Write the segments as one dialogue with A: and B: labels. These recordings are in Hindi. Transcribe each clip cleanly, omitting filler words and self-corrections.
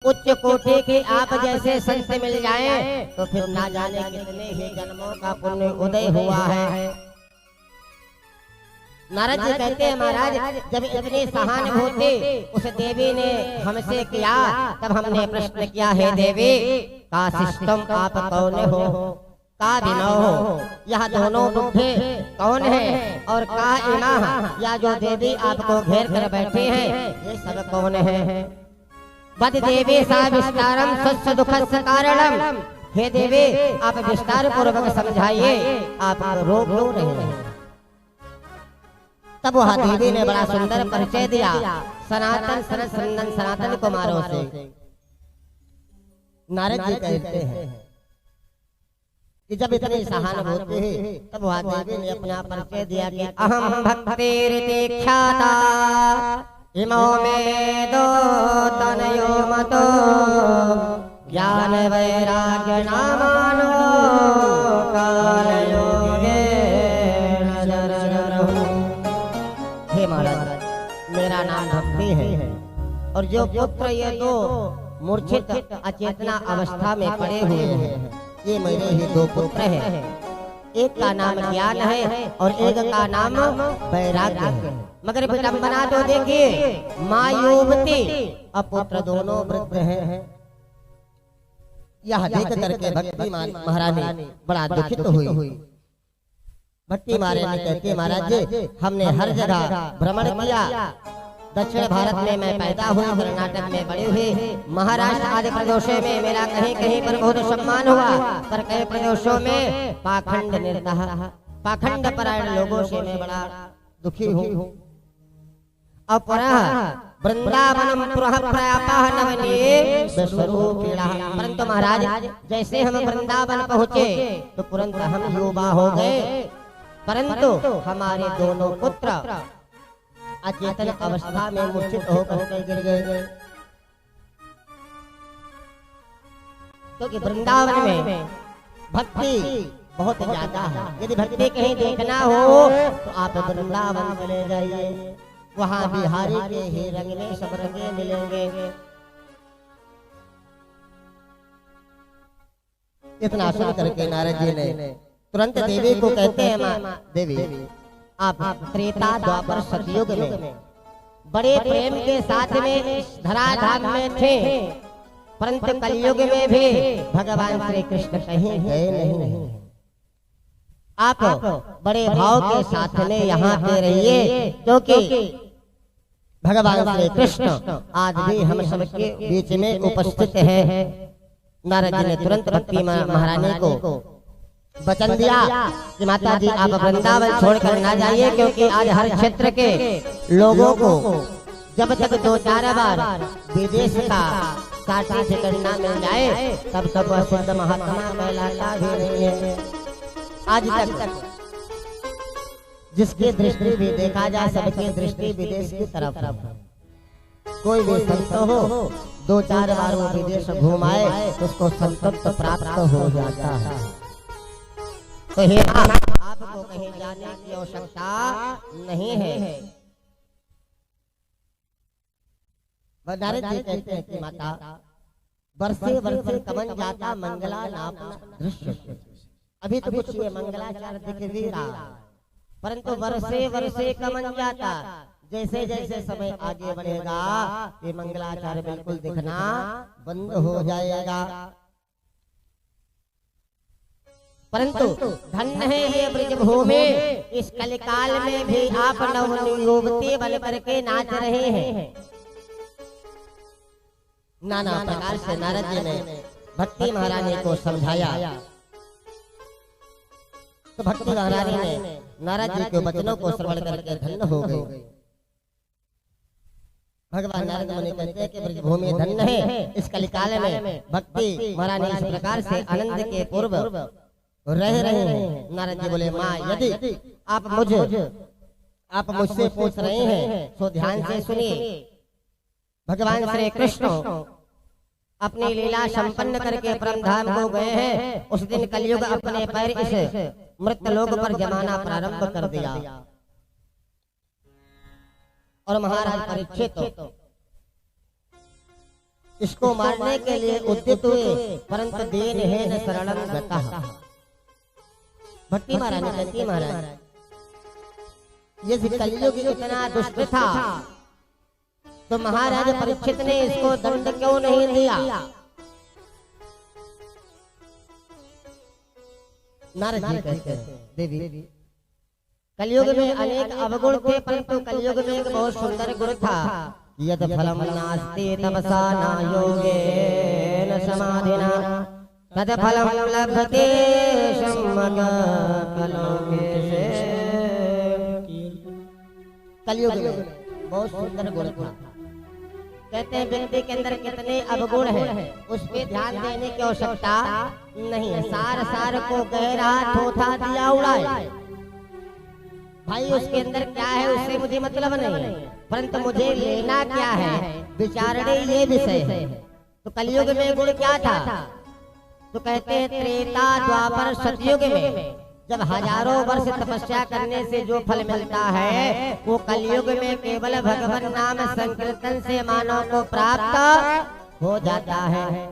A: उच्च कोटि के आप जैसे संत मिल जाएं तो फिर ना जाने कितने ही जन्मों का पुण्य उदय हुआ है। नारद जी कहते हैं महाराज, जब इतनी सहानुभूति उस देवी ने हमसे किया तब हमने प्रश्न किया, हे देवी का सिस्टम आप कौन हो, का विनौ हो, यह दोनों बुढ़े कौन है, और का इमा या जो देवी आपको घेर कर बैठे हैं ये सब कौन है। बद देवी सा विस्तारम स्वच्छ दुखस्य कारणम, हे देवी आप विस्तार पूर्वक समझाइए, आप रोग क्यों नहीं रहे। तब वह देवी ने बड़ा सुंदर परिचय दिया सनातन सनत सनंदन सनातन कुमारों से। नारद जी कहते हैं कि जब इतनी सहानुभूति है तब वह देवी ने अपना परिचय दिया कि अहम भक्तिरिति ख्याता इमो में दो तनयो मतो ज्ञान वैराग्य नामानो कालयोगे। हे महाराज, मेरा नाम भक्ति है और जो पुत्र ये दो मूर्छित अचेतना अवस्था में पड़े हुए हैं ये मेरे ही दो पुत्र हैं। एक का नाम ज्ञान है और एक का नाम वैराग्य है। मगर विडंबना तो देखिए, माँ युवती और पुत्र दोनों वृद्ध हैं। यह देख करके भक्ति महारानी बड़ा दुखित हुई। भक्ति महारानी कहती, महाराज जी हमने हर जगह भ्रमण किया, दक्षिण भारत में मैं पैदा हुई, कर्नाटक में बड़ी हुई, महाराष्ट्र आदि प्रदेशों में मेरा कहीं कहीं पर बहुत सम्मान हुआ, पर कई प्रदेशों में पाखंड निर्दह पाखंड परायण लोगों से मैं बड़ा दुखी हूँ। वृंदावनम परंतु महाराज जैसे हम वृंदावन पहुँचे तो तुरंत हम युवा हो गए, परंतु हमारे दोनों पुत्र अचेतन अवस्था में मूर्छित होकर गिर गए। क्योंकि वृंदावन में भक्ति बहुत ज्यादा है। यदि भक्ति कहीं देखना हो तो आप वृंदावन चले जाइए, वहाँ बिहारी के ही रंग में सब रंगे मिलेंगे। इतना सुन करके नारद जी ने तुरंत देवी को कहते हैं, देवी आप त्रेता द्वापर सतयुग में बड़े प्रेम के साथ में धराधाम में थे, परंतु कलयुग में भी भगवान श्री कृष्ण कहीं गए नहीं। आप बड़े भाव के साथ में यहाँ पे रहिए, क्योंकि भगवान श्री कृष्ण आज भी हम सबके बीच में उपस्थित है। नारद जी ने तुरंत भक्ति महारानी को वचन दिया कि माता जी आप वृंदावन छोड़कर ना जाइए, क्योंकि आज हर क्षेत्र के लोगों को जब तक 2-4 बार विदेश का सर्टिफिकेट ना मिल जाए तब तक वह शुद्ध महात्मा कहलाता भी नहीं है। आज तक जिसकी दृष्टि भी देखा जाए सबकी दृष्टि विदेश की तरफ है। कोई भी संत हो 2-4 बार वो विदेश घुमाए तो उसको संतत्व प्राप्त हो जाता है। तो हे आपको कहीं जाने की आवश्यकता नहीं है। नारद जी कहते हैं कि माता वर्षे वर्षे कमन जाता मंगला नाम दृश्य। अभी तो कुछ ये मंगलाचार दिख भी रहा, परंतु वर्षे वर्षे कमन जाता, जैसे जैसे समय आगे बढ़ेगा ये मंगलाचार बिल्कुल दिखना बंद हो जाएगा। परंतु धन्य है ये ब्रजभूमि, इस कलिकाल में भी आप नवयुवती बन करके नाच रहे हैं। नाना प्रकार से नारद जी ने भक्ति महारानी को समझाया, तो भक्ति महारानी ने नारद जी के वचनों को श्रवण करके धन्य हो गई। भगवान नारद मुनि कहते हैं कि ब्रजभूमि धन्य है, इस कलिकाल में भक्ति महारानी इस प्रकार से आनंद के पूर्व रह रहे हैं। नारद जी बोले, माँ यदि आप मुझसे पूछ रहे हैं तो ध्यान से सुनिए। भगवान श्री कृष्ण अपनी लीला संपन्न करके परम धाम को गए हैं। उस दिन कलयुग अपने पैर इस मृत लोक पर जमाना प्रारंभ कर दिया और महाराज परीक्षित इसको मारने के लिए उद्यत हुए, परंतु दीनहीन शरणं गतः। भट्टी महाराज ने कहती महाराज ये कलयुग इतना दुष्ट था तो महाराज परीक्षित ने इसको दंड क्यों नहीं दिया। नारद जी कहते हैं देवी कलयुग में अनेक अवगुण थे, परंतु कलयुग में एक बहुत सुंदर गुण था। यद फलम नास्ति तपसा न योगेन समाधिना तद फलम लभते सम्यक् कलौकेशे। कलयुग में बहुत सुंदर गुण था। कहते हैं व्यक्ति के अंदर कितने अवगुण हैं उस पे ध्यान देने की आवश्यकता नहीं है। सार सार को गहरा थोथा दिया उड़ाए। भाई उसके अंदर क्या है उससे मुझे मतलब नहीं, परंतु मुझे लेना क्या है विचारणे ये विषय है। तो कलयुग में गुण क्या था? तो कहते हैं त्रेता द्वापर सतयुग में जब हजारों वर्ष तपस्या करने से जो फल मिलता है वो कलयुग में केवल भगवान नाम संकीर्तन से मानव को प्राप्त हो जाता है।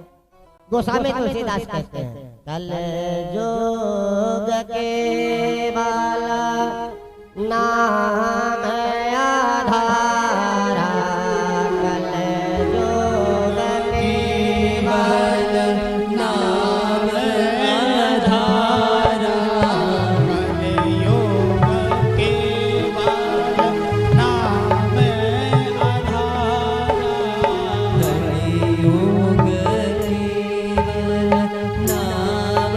A: गोस्वामी तुलसीदास कहते हैं कलयुग केवल नाम आधारा, कलयुग केवल
B: नाम आधारा, कलयुग केवल नाम आधारा, कलयुग केवल नाम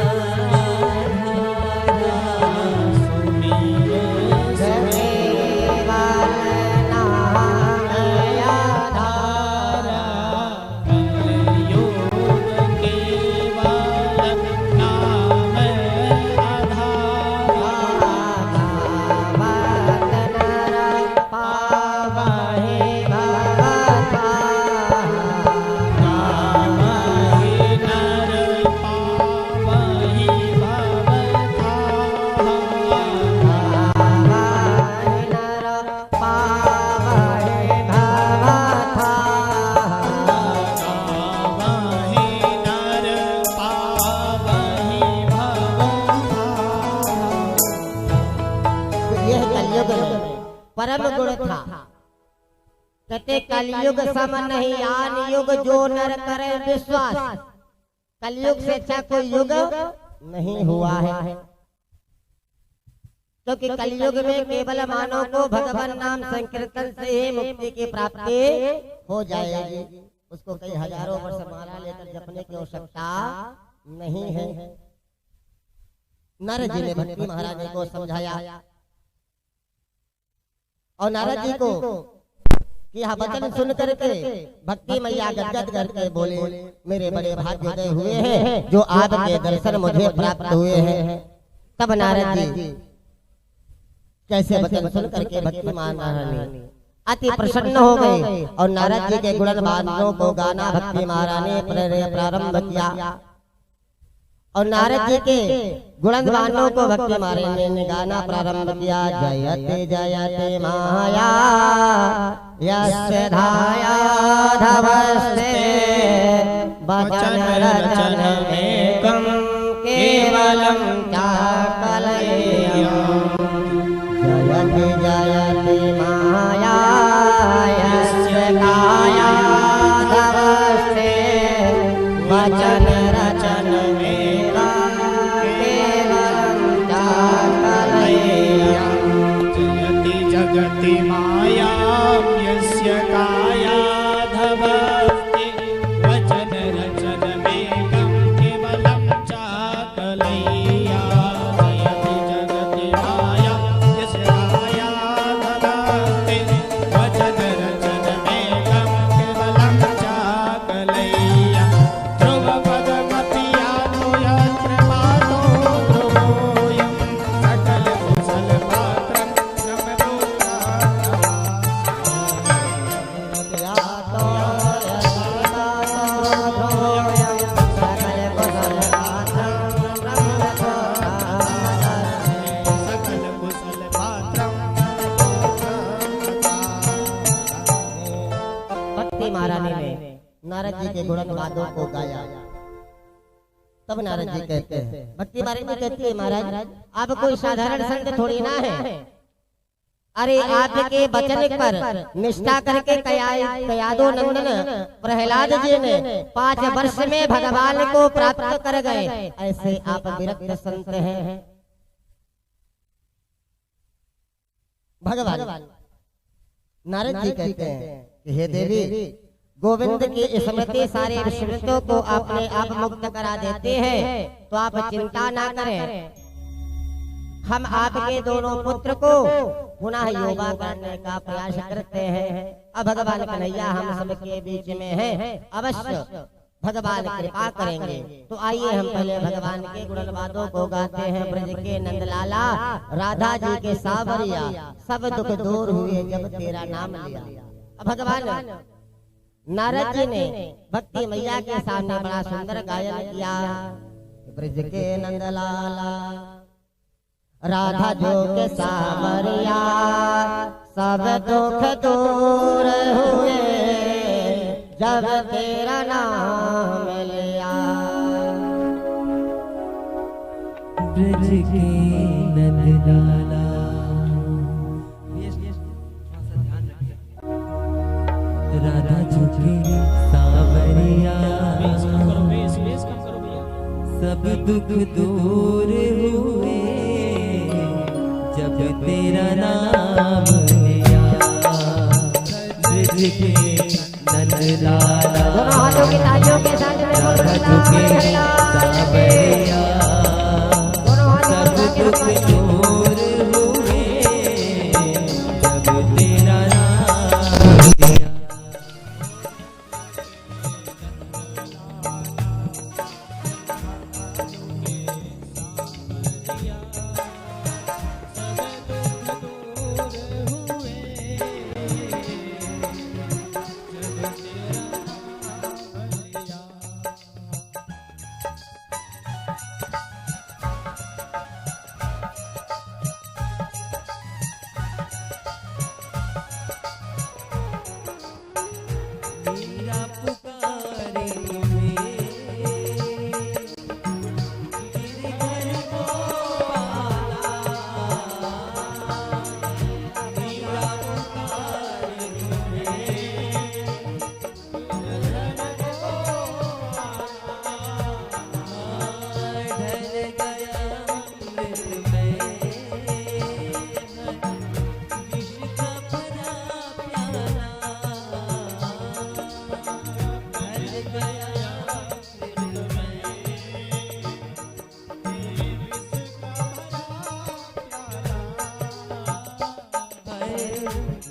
A: परम गुण था। कहते कलयुग सम नहीं आन युग जो नर करे विश्वास। कलयुग से अच्छा कोई युग नहीं हुआ है, क्योंकि कलयुग में केवल मानव को भगवान नाम संकीर्तन से ही मुक्ति की प्राप्ति हो जाएगी। उसको कई हजारों वर्ष माला लेकर जपने की आवश्यकता नहीं है। नारद जी ने भट्टी महाराज को समझाया और नारद जी को कि यह वचन सुन करके भक्ति मैया गदगद करके बोले मेरे बड़े भाग्योदय हुए हैं जो आपके दर्शन मुझे प्राप्त हुए हैं। तब नारद जी कैसे वचन सुन करके भक्ति महारानी अति प्रसन्न हो गए और नारद जी के गुणगानों को गाना भक्ति महारानी ने प्रारंभ किया। और नारद जी के गुणगानों को भक्ति महारानी ने गाना प्रारंभ किया। जयते जयते माया यस्य धाया धवस्ते वचन रचन एकम केवलम चाकलय्यम। जयते जयते माया यस्य धाया धवस्ते वचन रचन
B: जगति माया यस्य काया धवस्ते वचन रचन मेकं केवलं चाकलय्या। जयति जगति माया यस्य काया धवस्ते वचन रचन मेकं केवलं चाकलय्या। ध्रुवपद
A: के गुणगानों को गाया। तब नारद जी कहते हैं, भक्ति मार्ग में कहती है, महाराज आप कोई साधारण संत थोड़ी ना है। अरे आपके वचन पर निष्ठा करके कयादो नंदन प्रहलाद जी ने 5 वर्ष में भगवान को प्राप्त कर गए। ऐसे आप विरक्त संत हैं। भगवान नारद जी कहते हैं कि हे देवी, गोविंद की स्मृति सारे ऋषियों को अपने आप मुक्त करा देते हैं, तो आप चिंता ना करें। हम आपके दोनों पुत्र को पुनः युवा करने का प्रयास करते हैं। अब भगवान कन्हैया हम सबके बीच में है, अवश्य भगवान कृपा करेंगे। तो आइए हम पहले भगवान के गुणगानों को गाते हैं। ब्रज के नंदलाला, राधा जी के सावरिया, सब दुख दूर हुए जब तेरा नाम लिया। अब भगवान नारद जी ने भक्ति मैया के सामने बड़ा सुंदर गायन किया। ब्रज के नंदलाला, राधा जो के सावरिया, सब दुख दूर हुए जब तेरा नाम लिया।
C: ब्रज के नंदलाला, राधा जो के सावरिया, सब दुख दूर हुए जब तेरा नाम लिया। ब्रज के नंदलाला,
A: दोनों हाथों की तालियों के साथ में
C: राधा जो के सावरिया, सब दुख दूर हुए जब तेरा नाम लिया।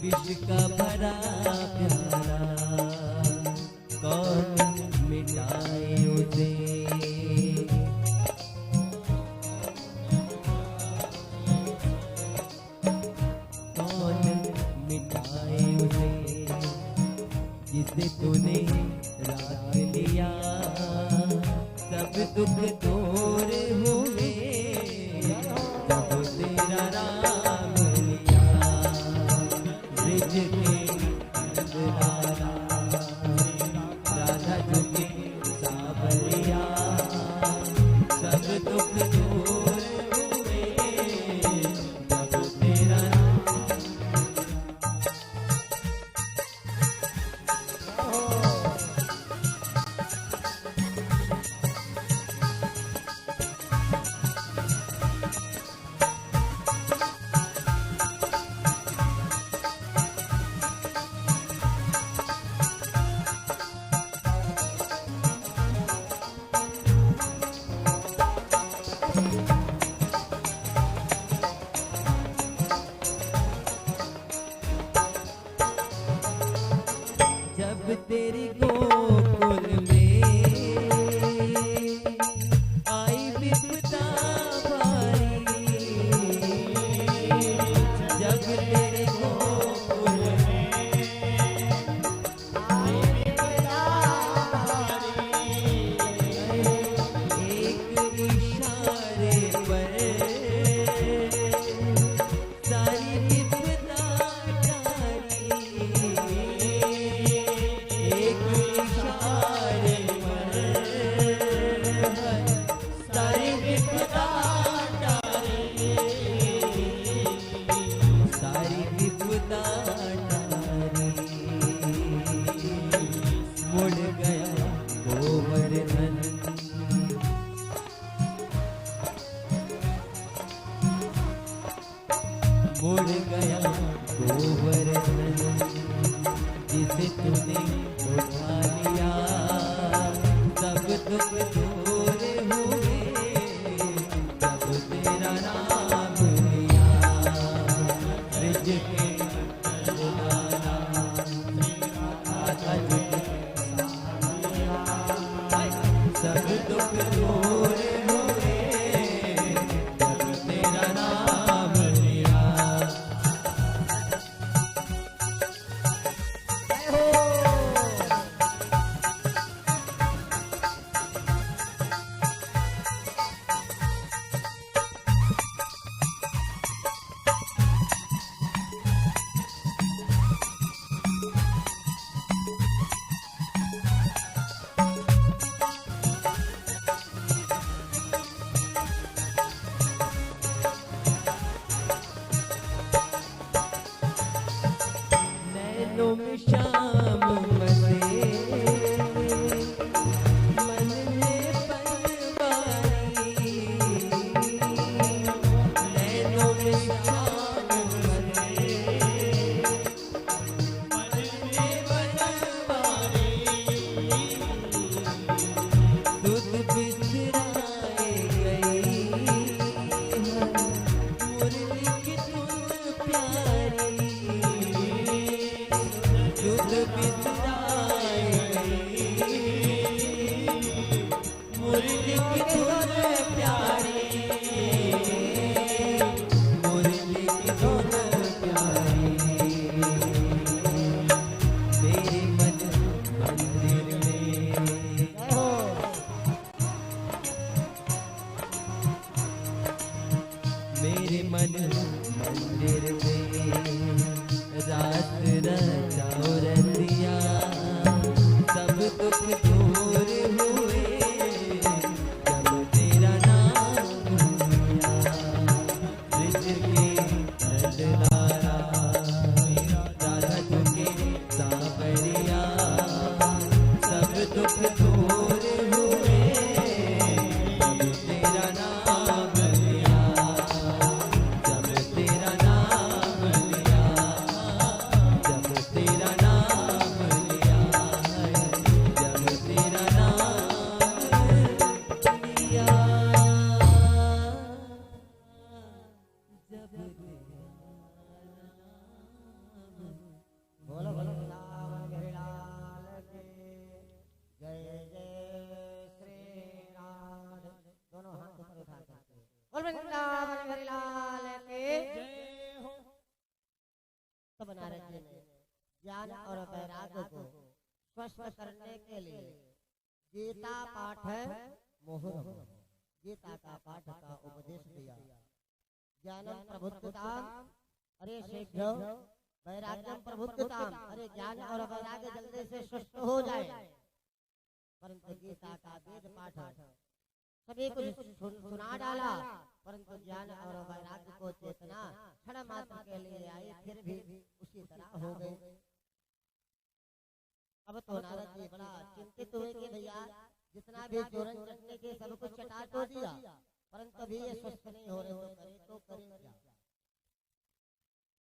C: विश्व का भरा प्यारा, कौन मिटाए उसे। कौन मिटाए उसे, जिसे तूने राख लिया। सब दुख दूर हुए जब तेरा नाम लिया। ब्रज के नंदलाला, राधा जो के सावरिया, सब दुख दूर हुए जब तेरा दुख दूर हुए जब तेरा नाम लिया। नैनों में शाम बसे मन में बनवारी। नैनों में शाम बसे मन में बनवारी। दूध बिसराए गई मुरली की धुन प्यारी। दूध बिसराए गई मुरली की धुन प्यारी। मुरली की धुन प्यारी। मेरे मन मंदिर में मेरे मन मंदिर में रात रचाओ रतिया। सब दुख दूर हुए जब तेरा नाम लिया। ब्रज के नंदलाला राधा झुके सांवरिया। सब दुख दूर हुए जब तेरा नाम लिया। जब तेरा नाम लिया। जब तेरा नाम लिया। जब तेरा नाम लिया। जब
A: बोलो बोलो वृंदावन बिहारी लाल की जय जय श्री राधे। दोनों हाथ ऊपर उठा करके बोल वृंदावन बिहारी लाल की
B: जय हो।
A: तब नारद जी ने ज्ञान और वैराग्य को स्वस्थ करने के लिए गीता पाठ मुहुर्मुहु गीता का पाठ का उपदेश दिया। ज्ञानम प्रबुद्धताम अरे शीघ्र वैराग्यम प्रबुद्धताम अरे ज्ञान और वैराग्य जल्दी से स्वस्थ हो जाए। परंतु गीता का वेद पाठ सभी कुछ सुना डाला, परंतु ज्ञान और वैराग्य को चेतना क्षण मात्र के लिए आई, फिर भी उसी तरह हो गए। अब तो नारद जी बड़ा चिंतित हुए कि भैया जितना भी चूरन चटनी के सब कुछ चटा तो दिया, परंतु भी ये स्वस्थ नहीं हो रहे, तो करे क्या।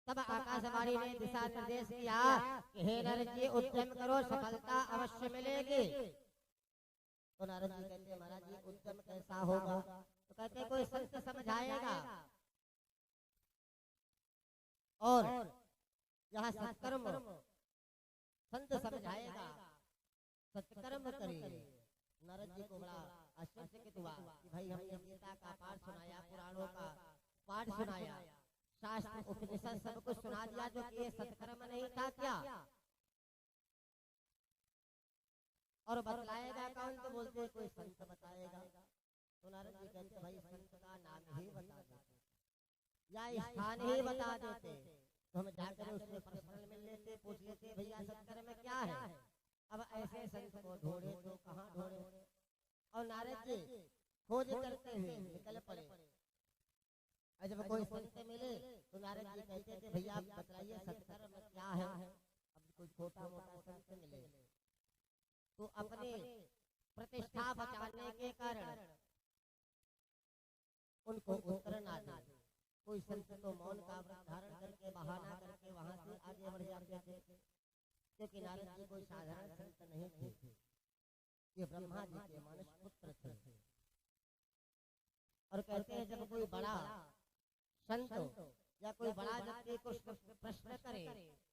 A: तब आकाशवाणी ने दिशा निर्देश किया कि हे नारद जी उद्यम करो, सफलता अवश्य मिलेगी। तो नारद जी कहते महाराज जी उद्यम कैसा होगा? तो कहते कोई संत समझाएगा और यहाँ सत्कर्म संत समझाएगा, सत्कर्म करिए। नारद जी को बड़ा आश्चर्यचकित हुआ कि भाई हमने गीता का पाठ सुनाया, पुराणों का पाठ सुनाया, शास्त्र उपनिषद सब कुछ सुना दिया, जो कि ये सत्कर्म नहीं था क्या? और बतलाएगा कौन? तो बोलते कोई संत बताएगा। तो नारद जी कहते भाई संत का नाम ही बता देते या स्थान ही बता देते, तो हम जाकर उससे पर्सनल मिल लेते, पूछ लेते भैया सत्कर्म क्या है। अब ऐसे संत को ढूंढे तो कहाँ ढूंढे? और नारद जी खोज करते हुए निकल पड़े। और जब कोई संत मिले तो नारद जी कहते थे भैया आप बताइए सत्कर्म क्या है। अब कोई छोटा मोटा संत मिले तो अपने प्रतिष्ठा बचाने के कारण उनको उत्तर ना दे। कोई संत तो मौन का व्रत धारण करके बहाना करके वहां से आगे बढ़ जाते थे, क्योंकि नारद जी कोई साधारण संत नहीं थे, ये ब्रह्मा जी के मानस पुत्र थे। और कहते हैं जब कोई बड़ा संत या कोई बड़ा व्यक्ति कुछ प्रश्न करे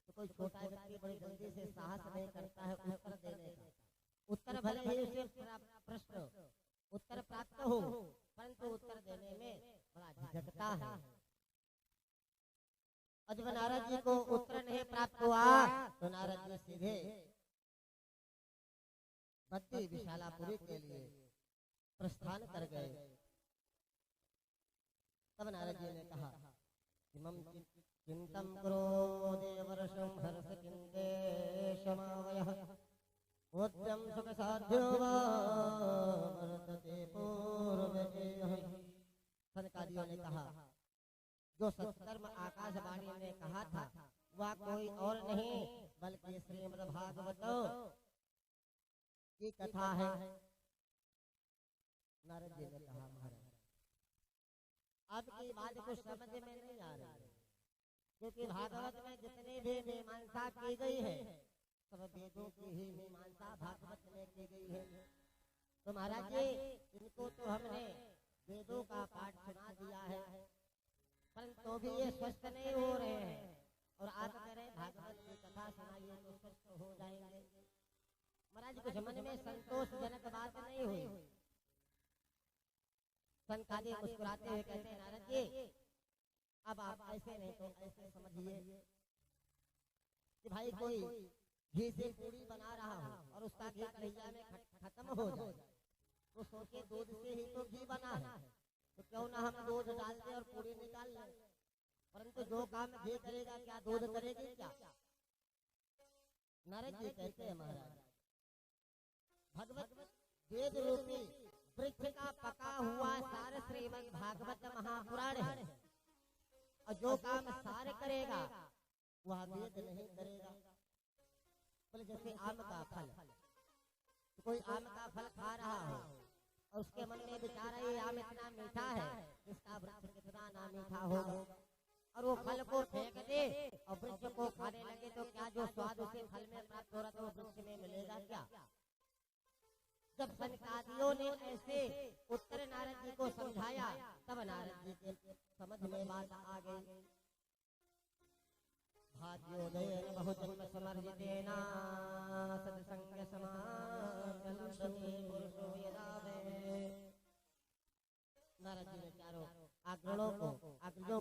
A: तो कोई छोटा व्यक्ति बड़ी जल्दी से साहस नहीं करता है उत्तर देने का। उत्तर भले ही उसे प्रश्न ज्वालापुरी के लिए प्रस्थान कर गए। तब नारद जी ने कहा कि मम चिंतम करो देवर्षं हर्ष चिंतेशमावयः उत्तम सुख साध्यो वा वर्तते पूर्वजेयः। सनकादियों ने कहा जो सत्कर्म आकाशवाणी ने कहा था वह कोई और नहीं बल्कि श्रीमद् भागवत की कथा है। नारद जी ने कहा महाराज आपकी बात कुछ समझ में नहीं आ रही है, क्योंकि भागवत में जितनी भी मीमांसा की गई है सब वेदों की ही मीमांसा भागवत में की गई है। तो महाराज जी इनको तो हमने वेदों का पाठ सुना दिया है, परंतु भी ये स्वस्थ नहीं हो रहे हैं और आप कह रहे भागवत की कथा सुनाइए तो स्वस्थ हो जाएंगे। महाराज कुछ मन में संतोषजनक बात नहीं हुई। सनकादिक मुस्कुराते हुए कहते हैं नारद जी अब आप ऐसे नहीं तो ऐसे समझिए कि भाई कोई घी से पूरी बना रहा हो और उसका घी कढ़ैया में खत्म हो जाए तो सोचे दूध से ही तो घी बना है, तो क्यों ना हम दूध डाल दें और पूरी निकाल लें। परंतु जो काम घी करेगा क्या दूध करेगी क्या? नारद जी कहते हैं महाराज भगवत वेद रूपी वृक्ष का पका हुआ सार श्रीमद् भागवत महापुराण है और जो काम सार करेगा वह वेद नहीं करेगा। बोले जैसे आम का फल, तो कोई आम का फल खा रहा हो और उसके मन में विचार है ये आम इतना मीठा है इसका वृक्ष कितना ना मीठा होगा, और वो फल को फेंक दे और वृक्ष को खाने लगे तो क्या जो स्वाद उसे फल में प्राप्त हो रहा था वो वृक्ष में मिलेगा क्या? जब सनकादियों ने ऐसे उत्तर नारद जी को समझाया तब नारद जी के समझ में बात आ गई। भाग्योदयेन बहुजन्म समर्जितेन सत्संग समाचलते पुरुषो यदा वे। नारद जी ने चारों अग्रणों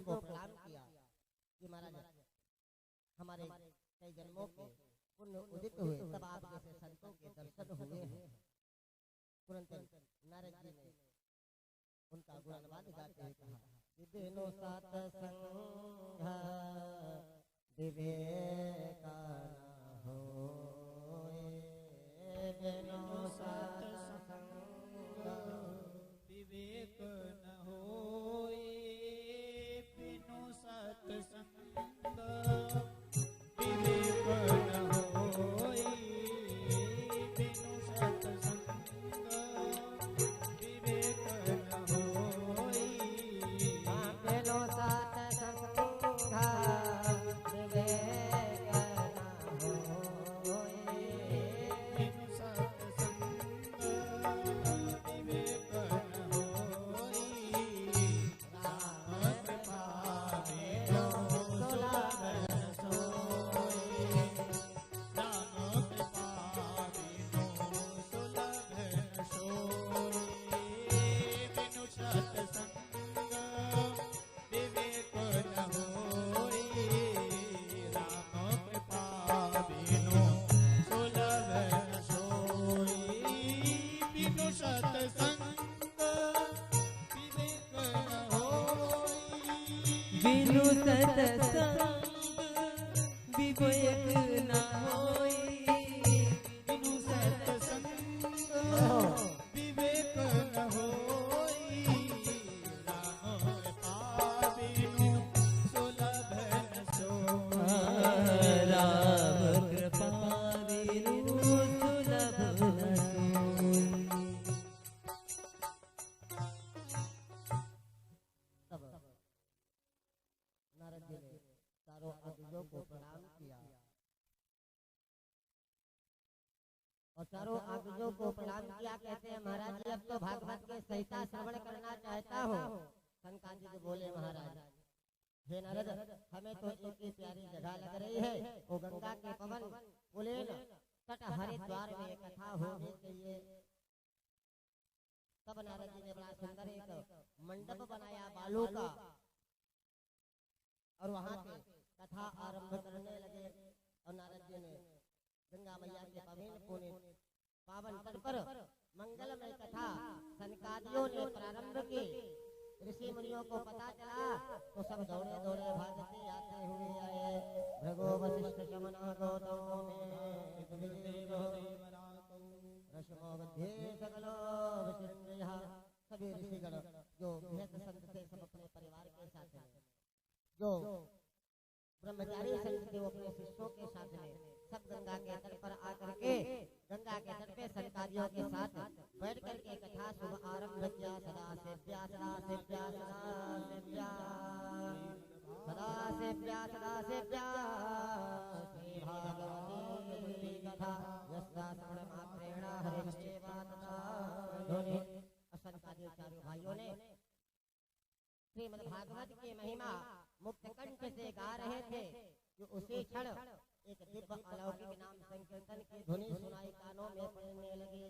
A: को प्रणाम किया कि महाराज हमारे कई जन्मों के पुण्य उदित हुए तब आप जैसे संतों के दर्शन हुए हैं। तुरंत नारद जी ने उनका गुणगान गाते हुए कहा कि बिनु सत्संग विवेक न होए, बिनु सत्संग
B: विवेक न होए, बिनु सत्संग विवेक न होए, बिनु सत्संग विवेक न होए,
A: बिनु सत्संग
C: बिनु सत्संग विवेक न होई,
B: बिनु सत्संग विवेक न होई, राम पाबिनु सुलभ न सोई,
C: राम कृपा बिनु सुलभ न सोई।
A: तब नारद जी ने चारों अग्रजों को प्रणाम किया और चारों अग्रजों को प्रणाम किया। कहते हैं महाराज जी अब तो भागवत के संहिता श्रवण करना चाहता हूँ। सनकादिक जी बोले महाराज हे नारद हमें तो एक ही प्यारी जगह लग रही है वो गंगा के पवन पुलेन तट हरिद्वार में कथा होनी चाहिए। तब नारद जी ने बड़ा सुंदर एक मंडप बनाया बालू का और वहां पे कथा आरंभ करने लगे और नारद जी ने गंगा मैया के पवित्र पुण्य पावन तट पर मंगलमय कथा सनकादियों ने प्रारंभ की। ऋषि मुनियों को पता चला तो सब दौड़े दौड़े भागते आते हुए आए। भृगु वशिष्ठ शमन गौतम रश्मो मध्ये सकलो विचिन्द्रियः। सभी ऋषिगण जो गृहस्थ संत थे सब अपने परिवार के साथ हैं, जो ब्रह्मचारी संत थे वो अपने शिष्यों के साथ में सब गंगा के तट पर आकर के गंगा के तट पे सनकादियों के साथ बैठ कर के कथा शुभ आरंभ किया। सदा से प्या सदा से प्या सदा से प्या सदा से प्या सदा से प्या श्री भागवती की कथा यस्या श्रवण मात्रेण हरिसेवा तथा ध्वनि। सनकादि चारों भाइयों ने श्रीमद् भागवत की महिमा मुक्त कंठ से गा रहे थे कि उसी क्षण एक दिव्य अलौकिक नाम संकीर्तन की ध्वनि सुनाई कानों में पड़ने लगी।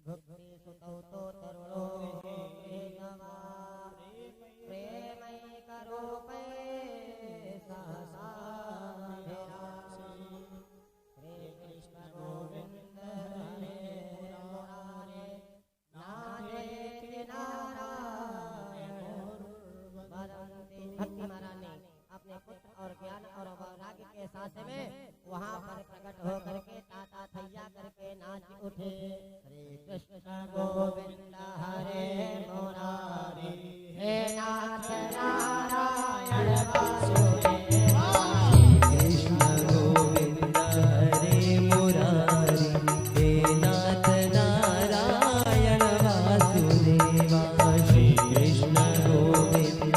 A: भक्ति सुतौ तो तरुणो नवा प्रेमय करो पे सहसा हरे कृष्ण गोविंद हरे मुरारे नारायण भक्ति महाराज ने अपने पुत्र और ज्ञान और वैराग्य के साथ में वहाँ पर प्रकट होकर के ताता थैया करके नाच उठे। हरे कृष्ण गोविंद हरे मुरारी हे नाथ नारायण वासुदेव।
C: कृष्ण गोविंद हरे मुरारी हे नाथ नारायण वासुदेवा। श्री कृष्ण गोविंद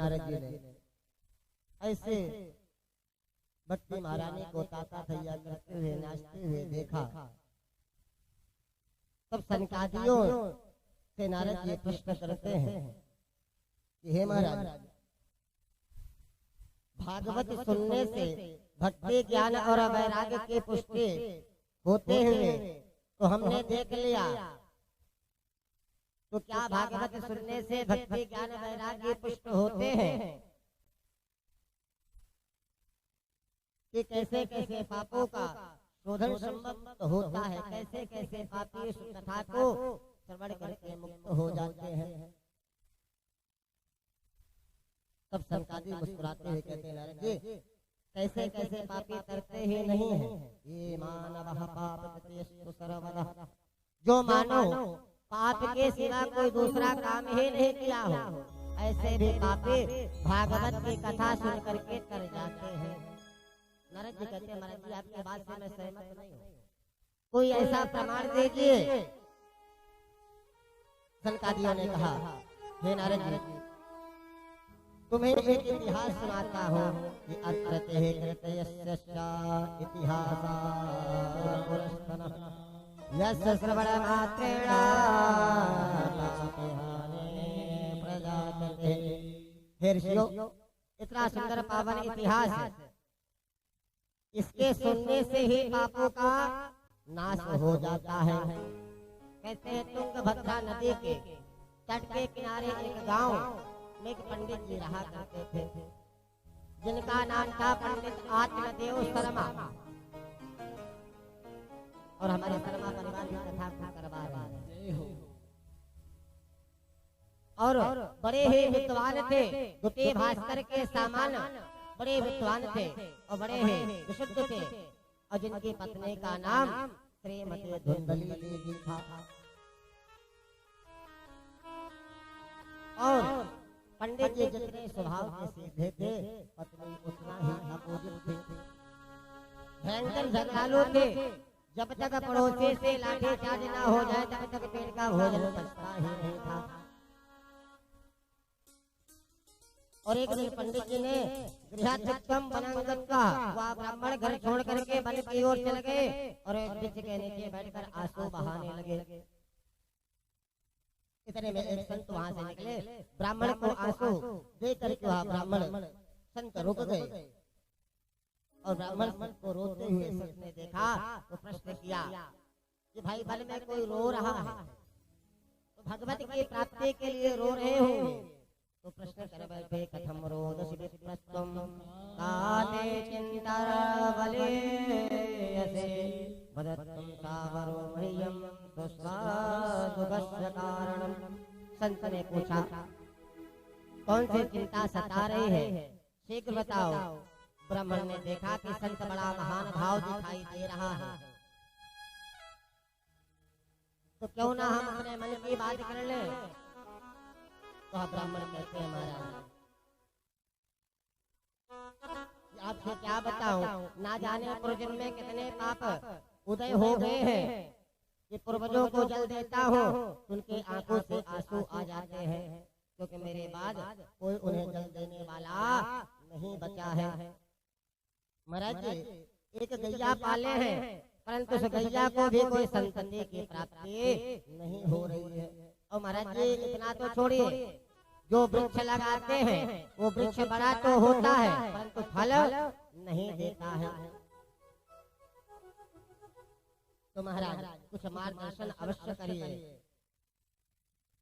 A: नारद जी ने ऐसे भक्ति महारानी को ताता थैया करते हुए नाचते हुए देखा। तब सनकादियों से नारद जी प्रश्न करते हैं कि हे महाराज, भागवत सुनने से भक्ति ज्ञान और वैराग्य की पुष्टि होते हुए तो हमने देख लिया, तो क्या भागवत सुनने से भक्ति ज्ञान वैराग्य पुष्ट होते हैं कि कैसे कैसे पापों का शोधन संभव होता है, कैसे कैसे पापी इस कथा को श्रवण करके मुक्त हो जाते हैं। तब सनकादि मुस्कुराते हुए कहते हैं नारद जी, कैसे कैसे पापी तरते ही नहीं है, ये मानव पाप सर्वदा, जो मानो पाप के सिवा कोई दूसरा काम ही नहीं किया हो, ऐसे भी पापी भागवत की कथा सुन करके कर जाते हैं। नारद जी कहते हैं महाराज जी, आपकी बात से मैं सहमत नहीं हूँ, कोई ऐसा प्रमाण दीजिए। सनकादियों ने कहा, हे नारद जी, तुम्हें एक इतिहास सुनाता हूँ कि अत्रते कृतयस्य इतिहासा यस्य श्रवण मात्रेण प्रजाते। हे ऋषियों, इतना सुंदर पावन इतिहास है, इसके सुनने से ही पापों का नाश हो जाता है। कहते हैं तुंगभद्रा नदी के तट के किनारे एक गांव में एक पंडित जी रहा करते थे, जिनका नाम था पंडित आत्मदेव शर्मा। और हमारे शर्मा परिवार की कथा करवा रहे हैं। और बड़े ही विद्वान थे, द्वितीय भास्कर के समान बड़े विद्वान थे और बड़े ही विशुद्ध थे, और जिनकी पत्नी का नाम श्रीमती धुंधली देवी था। और पंडित जी जितने स्वभाव के सीधे थे, पत्नी उतना ही अपोजिट थी, भयंकर झगड़ालू थे। जब तक पड़ोसी से लाठी चार्ज ना हो जाए तब तक पेट का भोजन पचता ही नहीं था। और एक दिन पंडित जी ने गृहस्थम वनांगत्वा, वह ब्राह्मण घर छोड़ करके वन की ओर चल गए और एक वृक्ष के नीचे बैठकर आंसू बहाने लगे। इतने में एक संत वहां से निकले, ब्राह्मण को आंसू देख करके वह ब्राह्मण संत रुक गए। और ब्राह्मण को रोते हुए संत ने देखा तो प्रश्न किया कि भाई वन में कोई रो रहा है, तो भगवत की प्राप्ति के लिए रो रहे हो। तो प्रश्न कर बैठे, कथम रोदसी विप्रस्त्वं काते चिंतावले यसे वदत्तं सावरो मह्यं दुःखस्य कारणं। संत ने पूछा, कौन सी चिंता सता रही है, शीघ्र बताओ। ब्राह्मण ने देखा कि संत बड़ा महान भाव दिखाई दे रहा है, तो क्यों ना हम अपने मन की बात कर ले। तो ब्राह्मण कहते हैं, महाराज आपसे क्या बताऊं, ना जाने पूर्वजन्म में कितने पाप उदय हो गए हैं कि पूर्वजों को जल देता हूँ, उनके आंखों से आंसू आ जाते हैं, क्योंकि मेरे बाद कोई उन्हें जल देने वाला नहीं बचा है। महाराज जी, एक गैया पाले हैं, परंतु उस गैया को भी कोई संतति की प्राप्ति नहीं हो रही है। और महाराज जी, इतना तो छोड़िए, जो वृक्ष लगाते हैं वो वृक्ष बड़ा तो होता है, परंतु फल नहीं देता है। तो महाराज कुछ मार्गदर्शन अवश्य करिए।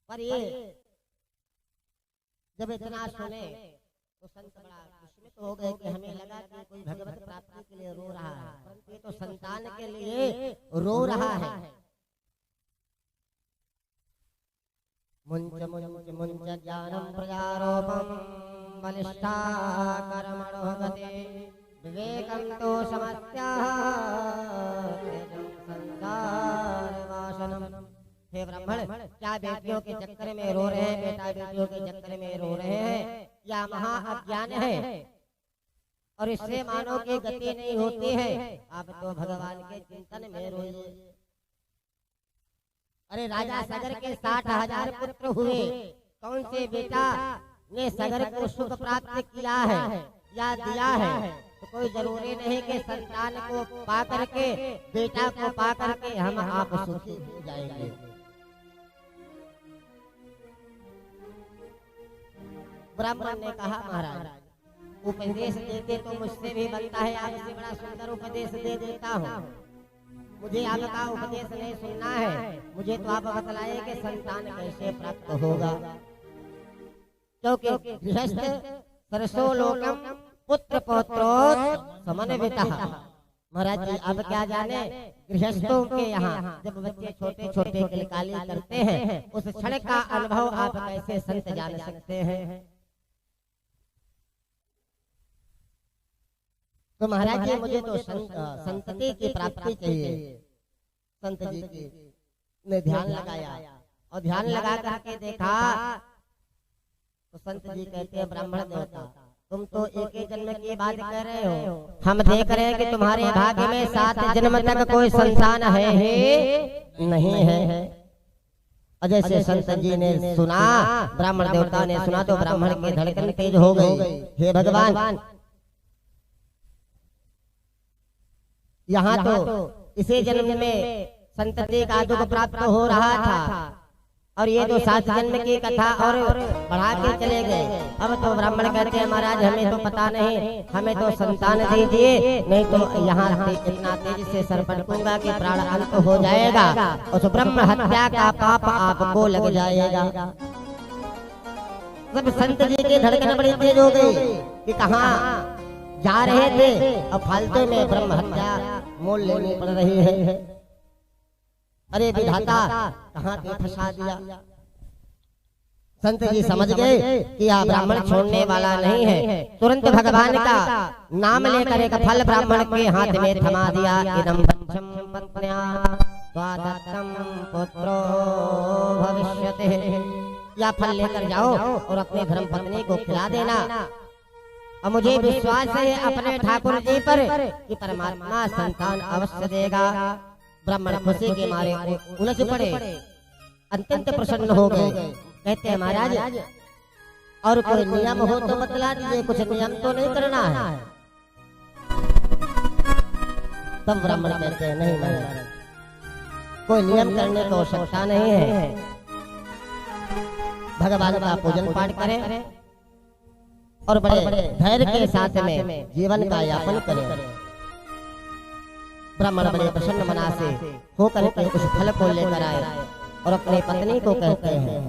A: पर ये जब इतना सुने तो संत बड़ा विस्मित हो गए कि हमें लगा कि कोई भगवत प्राप्ति के लिए रो रहा है, परंतु ये तो संतान के लिए रो रहा है। मुंच मुंच मुंच ज्ञानम प्रजारोपम बलिष्ठा कर्मणो गते विवेकं तो समस्याः संसार वासनम। हे ब्राह्मण, क्या बेटियों के चक्कर में रो रहे हैं, बेटा बेटियों के चक्कर में रो रहे हैं, या महा अज्ञान है और इससे मानव की गति नहीं होती है। आप तो भगवान के चिंतन में रोइए। अरे राजा सगर के 60,000 पुत्र हुए, कौन से बेटा ने सगर को सुख प्राप्त किया है या दिया है, तो कोई जरूरी नहीं कि संतान को पा करके, बेटा को पा करके हम आप सुखी हो जाएंगे। ब्राह्मण ने कहा महाराज उपदेश देते तो मुझसे भी बनता है, आपसे बड़ा सुंदर उपदेश दे देता हूँ। मुझे आपका उपदेश नहीं सुनना है, मुझे तो आप बतलाए कि संतान कैसे प्राप्त होगा। क्योंकि गृहस्थ सरसो लोकम पुत्र पौत्रोत समन्वितः। महाराज जी अब क्या जाने गृहस्थों के यहाँ जब बच्चे छोटे छोटे किलकाली करते हैं, उस क्षण का अनुभव आप कैसे संत जान सकते हैं। तो महाराज जी मुझे तो संतति की प्राप्ति चाहिए। संत जी की ने ध्यान लगाया और ध्यान लगा करके देखा तो संत जी कहते हैं ब्राह्मण देवता तुम तो एक ही जन्म की बात कह रहे हो, हम देख रहे हैं कि तुम्हारे भाग्य में 7 जन्म तक कोई संतान है ही नहीं है। और जैसे संत जी ने सुना, ब्राह्मण देवता ने सुना तो ब्राह्मण की धड़कन तेज हो गई। हे भगवान यहाँ तो इसी जन्म में संतति का दुख प्राप्त हो रहा था और ये जो 7 जन्म की कथा और बढ़ा के चले गए। अब तो ब्राह्मण कहते हैं महाराज हमें तो पता नहीं, हमें तो संतान दीजिए, नहीं तो यहाँ इतना तेज से सर पटकूंगा कि प्राण अंत हो जाएगा और तो ब्रह्म हत्या का पाप आपको लग जाएगा। सब संत जी की धड़कन बड़ी तेज हो गई कि कहाँ जा रहे थे और फालतू में ब्रह्म हत्या मोल लेनी पड़ रही है। अरे विधाता कहाँ पे फंसा दिया। संत जी समझ गए कि यह ब्राह्मण छोड़ने वाला नहीं है। तुरंत भगवान का नाम लेकर एक फल ब्राह्मण के हाथ में थमा दिया। इदं वंशं पत्न्या त्वादत्तं पुत्रो भविष्यते। या फल लेकर जाओ और अपने धर्म पत्नी को खिला देना। और मुझे विश्वास है अपने ठाकुर जी पर कि परमात्मा संतान अवश्य देगा। ब्राह्मण खुशी के मारे उलझ पड़े, अत्यंत प्रसन्न हो गए। कहते हैं महाराज और कोई नियम हो तो बतला दीजिए, कुछ नियम तो नहीं करना है। तब ब्राह्मण कहते हैं नहीं महाराज कोई नियम करने की आवश्यकता नहीं है, भगवान का पूजन पाठ करें और बड़े धैर्य के साथ में जीवन का यापन करें। ब्राह्मण बड़े प्रसन्न मना से होकर के उस फल को लेकर आए और अपनी पत्नी को कहते हैं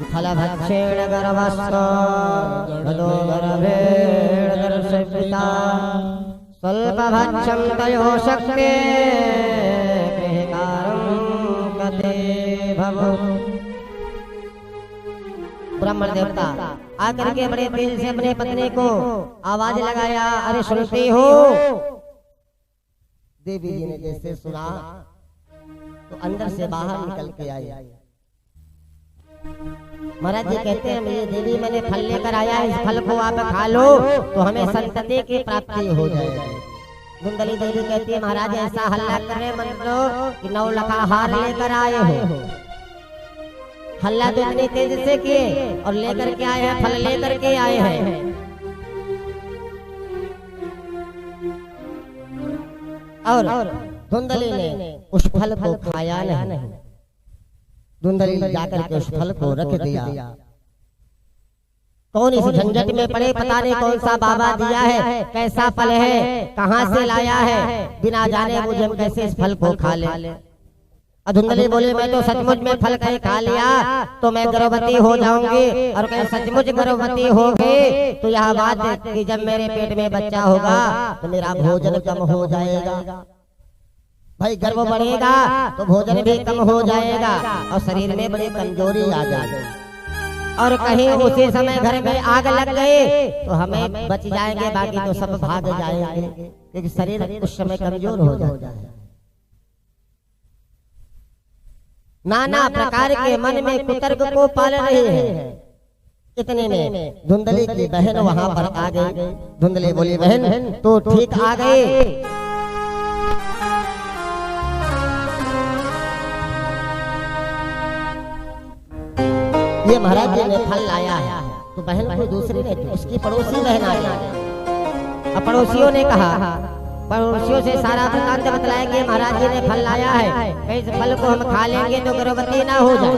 A: फल भक्षेण गर्भस्थ गदो गर्भेण दर्शिता स्वल्प भक्षं तयो शक्ये कृहिकारं कते भव। ब्राह्मण देवता आकर के बड़े तेज से अपने पत्नी को आवाज लगाया, अरे सुनती हो। देवी जी ने जैसे सुना तो अंदर से बाहर निकल के आई। महाराज जी कहते हैं मेरी देवी मैंने फल लेकर आया, इस फल को आप खा लो तो हमें संतति की प्राप्ति हो जाएगी। धुंधली देवी कहती है महाराज ऐसा हल्ला करे मन लो कि 9 लखा हार लेकर आए हो। हल्ला तो इतनी तेज से किए और लेकर के आए हैं, फल लेकर के आए हैं। और धुंधली ने उस फल को खाया नहीं। धुंधली जाकर के उस फल को रख दिया। कौन इस झंझट में पड़े, पता नहीं कौन सा बाबा दिया है, कैसा फल है, कहाँ से लाया है, बिना जाने मुझे हम कैसे इस फल को खा ले। धुंधली बोले मैं तो सचमुच में फल कहीं खा लिया तो मैं गर्भवती हो जाऊंगी, और कहीं सचमुच गर्भवती हो गई तो यह बात कि जब मेरे पेट में बच्चा होगा तो मेरा भोजन कम हो जाएगा। भाई गर्भ बढ़ेगा तो भोजन भी कम हो जाएगा और शरीर में बड़ी कमजोरी आ जाएगी। और कहीं उसी समय घर में आग लग गई तो हमें बच जाएंगे, बाकी तो सब भाग जाएंगे क्योंकि शरीर उस समय कमजोर हो जाएगा। नाना प्रकार के मन में कुतर्क को पाल रही है। इतने में धुंधली की बहन वहां पर आ गई। धुंधली बोली बहन तो ठीक आ गई। ये महाराज जी ने फल लाया है। तो बहन कोई दूसरी नहीं थी, उसकी पड़ोसी बहन आई। अब पड़ोसियों ने कहा, पड़ोसियों से सारा वृत्तांत बतलाया कि महाराज जी ने फल लाया है, कहीं इस फल को हम खा लेंगे तो गर्भवती ना हो जाए।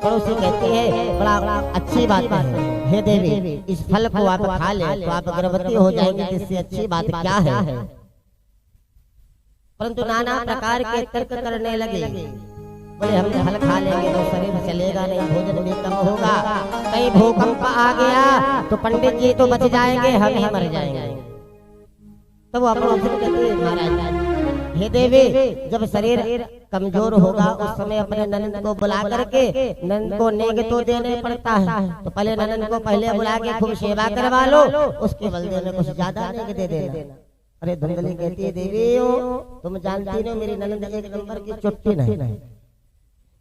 A: पड़ोसी कहती है बड़ा अच्छी बात है, हे देवी इस फल को आप खा ले तो आप गर्भवती हो जाएंगे, इससे अच्छी बात क्या है। परंतु नाना प्रकार के तर्क करने लगे। बोले हम फल खा लेंगे तो शरीर चलेगा नहीं, भोजन भी कम होगा, कहीं भूकंप आ गया तो पंडित जी तो बच जाएंगे, हम ही मर जाएंगे। तो वो अपने कहते हैं महाराज हे देवी जब शरीर कमजोर होगा उस समय अपने ननद को बुला करके ननद को नेग तो देने पड़ता है। तो पहले ननद को पहले बुला के खूब सेवा करवा लो, उसके बदले में कुछ ज्यादा नेग दे देना। अरे धुंधली कहती है देवी तुम जानती हो मेरी ननद एक नंबर की चुट्टी नहीं,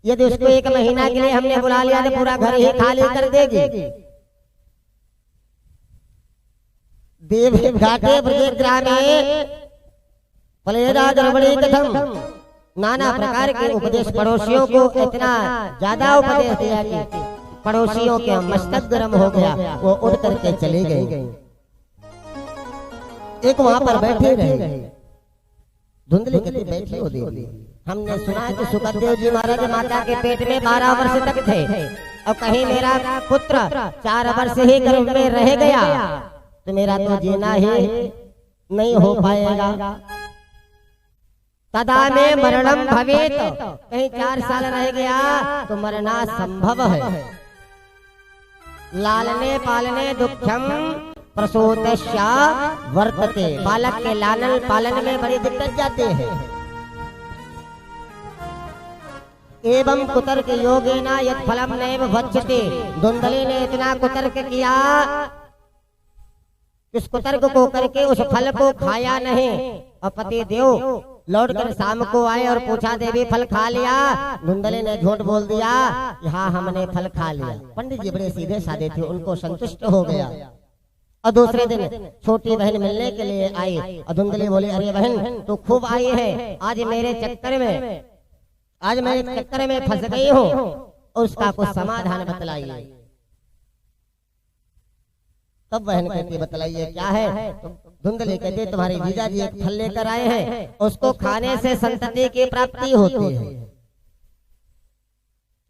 A: यदि उसको एक महीना के लिए हमने बुला लिया तो पूरा घर ही खाली कर देगी। देवी घाटे ब्रज ग्रामे फलेदा द्रवणी कथम, नाना प्रकार के उपदेश पड़ोसियों को इतना ज्यादा उपदेश दिया कि पड़ोसियों के मस्तक गर्म हो गया, वो उड़ करके चले गए। एक वहां पर बैठे रहे। धुंधली कहती बैठी हो देवी, हमने सुना है कि सुखदेव जी महाराज माता के पेट में 12 वर्ष तक थे और कहीं मेरा पुत्र 4 वर्ष ही गर्भ में रह गया तो मेरा तो जीना ही नहीं हो पाएगा। तदा में मरणम भवेत, कहीं 4 साल रह गया तो मरना संभव है। लालने पालने दुखम प्रसूतस्या वर्तते, बालक के लालन पालन में बड़ी दिक्कत जाते हैं। एवं कुतर्क योगेना यत् फलम नैव भक्षते, धुंधली ने इतना कुतर्क किया, इस कुतर्क को करके उस फल को खाया नहीं। और पति देव लौट कर शाम को आए और पूछा देवी फल खा लिया? धुंधली ने झूठ बोल दिया कि हाँ हमने फल खा लिया। पंडित जी बड़े सीधे साधे थे, उनको संतुष्ट हो गया। और दूसरे दिन छोटी बहन मिलने के लिए आई और धुंधली बोली अरे बहन तू खूब आई है, आज मेरे चक्कर में फंस गई हूँ, उसका कुछ समाधान बतलाइए। तब बहन कहती बतलाइए क्या है? तो धुंधली कहती तुम्हारे जीजा जी एक फल लेकर आए हैं, उसको खाने से संतति की प्राप्ति होती है।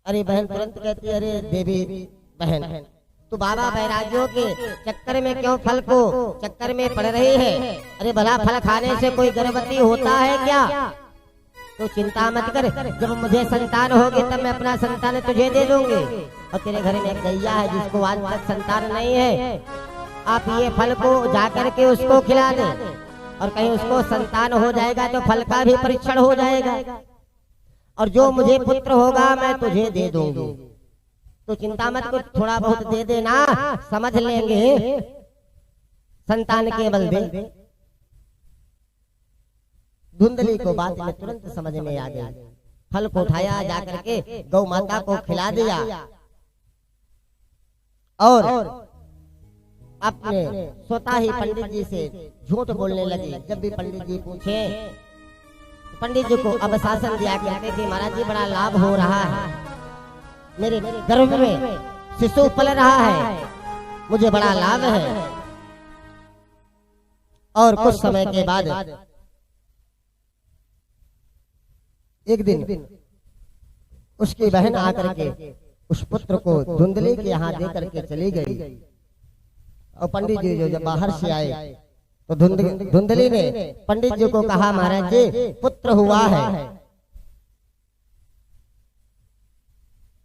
A: अरे बहन तुरंत कहती अरे देवी बहन तू बाबा बैरागियों के चक्कर में क्यों फल को चक्कर में पड़ रही है? अरे भला फल खाने से कोई गर्भवती होता है क्या? तो चिंता मत कर, जब मुझे संतान होगी तब मैं अपना संतान तुझे दे दूंगी। और तेरे घर में एक गैया है जिसको आज तक संतान नहीं है, आप ये फल को जाकर के उसको खिला दे और कहीं उसको संतान हो जाएगा तो फल का भी परीक्षण हो जाएगा और जो मुझे पुत्र होगा मैं तुझे दे दूंगी। तो चिंता मत कर, थोड़ा बहुत दे देना, समझ लेंगे संतान के बल दे। धुंधली को बात में तुरंत समझ में आ गया। फल को उठाया जाकर के गौ माता को खिला दिया और अपने स्वतः ही पंडित जी से झूठ बोलने लगी। जब भी पंडित जी पूछे पंडित जी को अब शासन दिया करते थे महाराज जी बड़ा लाभ हो रहा है, मेरे गर्भ में शिशु पल रहा है, मुझे बड़ा लाभ है। और कुछ समय के बाद एक दिन उसकी बहन आकर के उस पुत्र को धुंधली के यहाँ दे करके चली गई। और पंडित जी जो जब बाहर से आए तो धुंधली ने पंडित जी को कहा महाराज जी पुत्र हुआ है।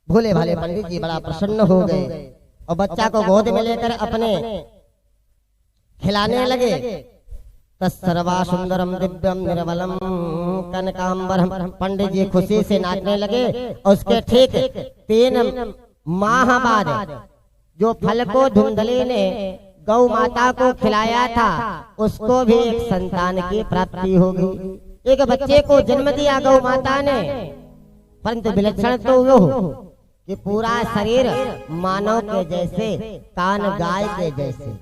A: भोले भाले पंडित जी बड़ा प्रसन्न हो गए और बच्चा को गोद में लेकर अपने खिलाने लगे। तत्सर्वा सुंदरम दिव्यम निर्मलम कनकांबरम, पंडित जी खुशी से नाचने लगे। उसके ठीक 3 माह बाद जो फल को धुंधली ने गौ माता को खिलाया था उसको भी एक संतान की प्राप्ति होगी। एक बच्चे को जन्म दिया गौ माता ने, परंतु विलक्षण तो वो कि पूरा शरीर मानव के जैसे, कान गाय के जैसे,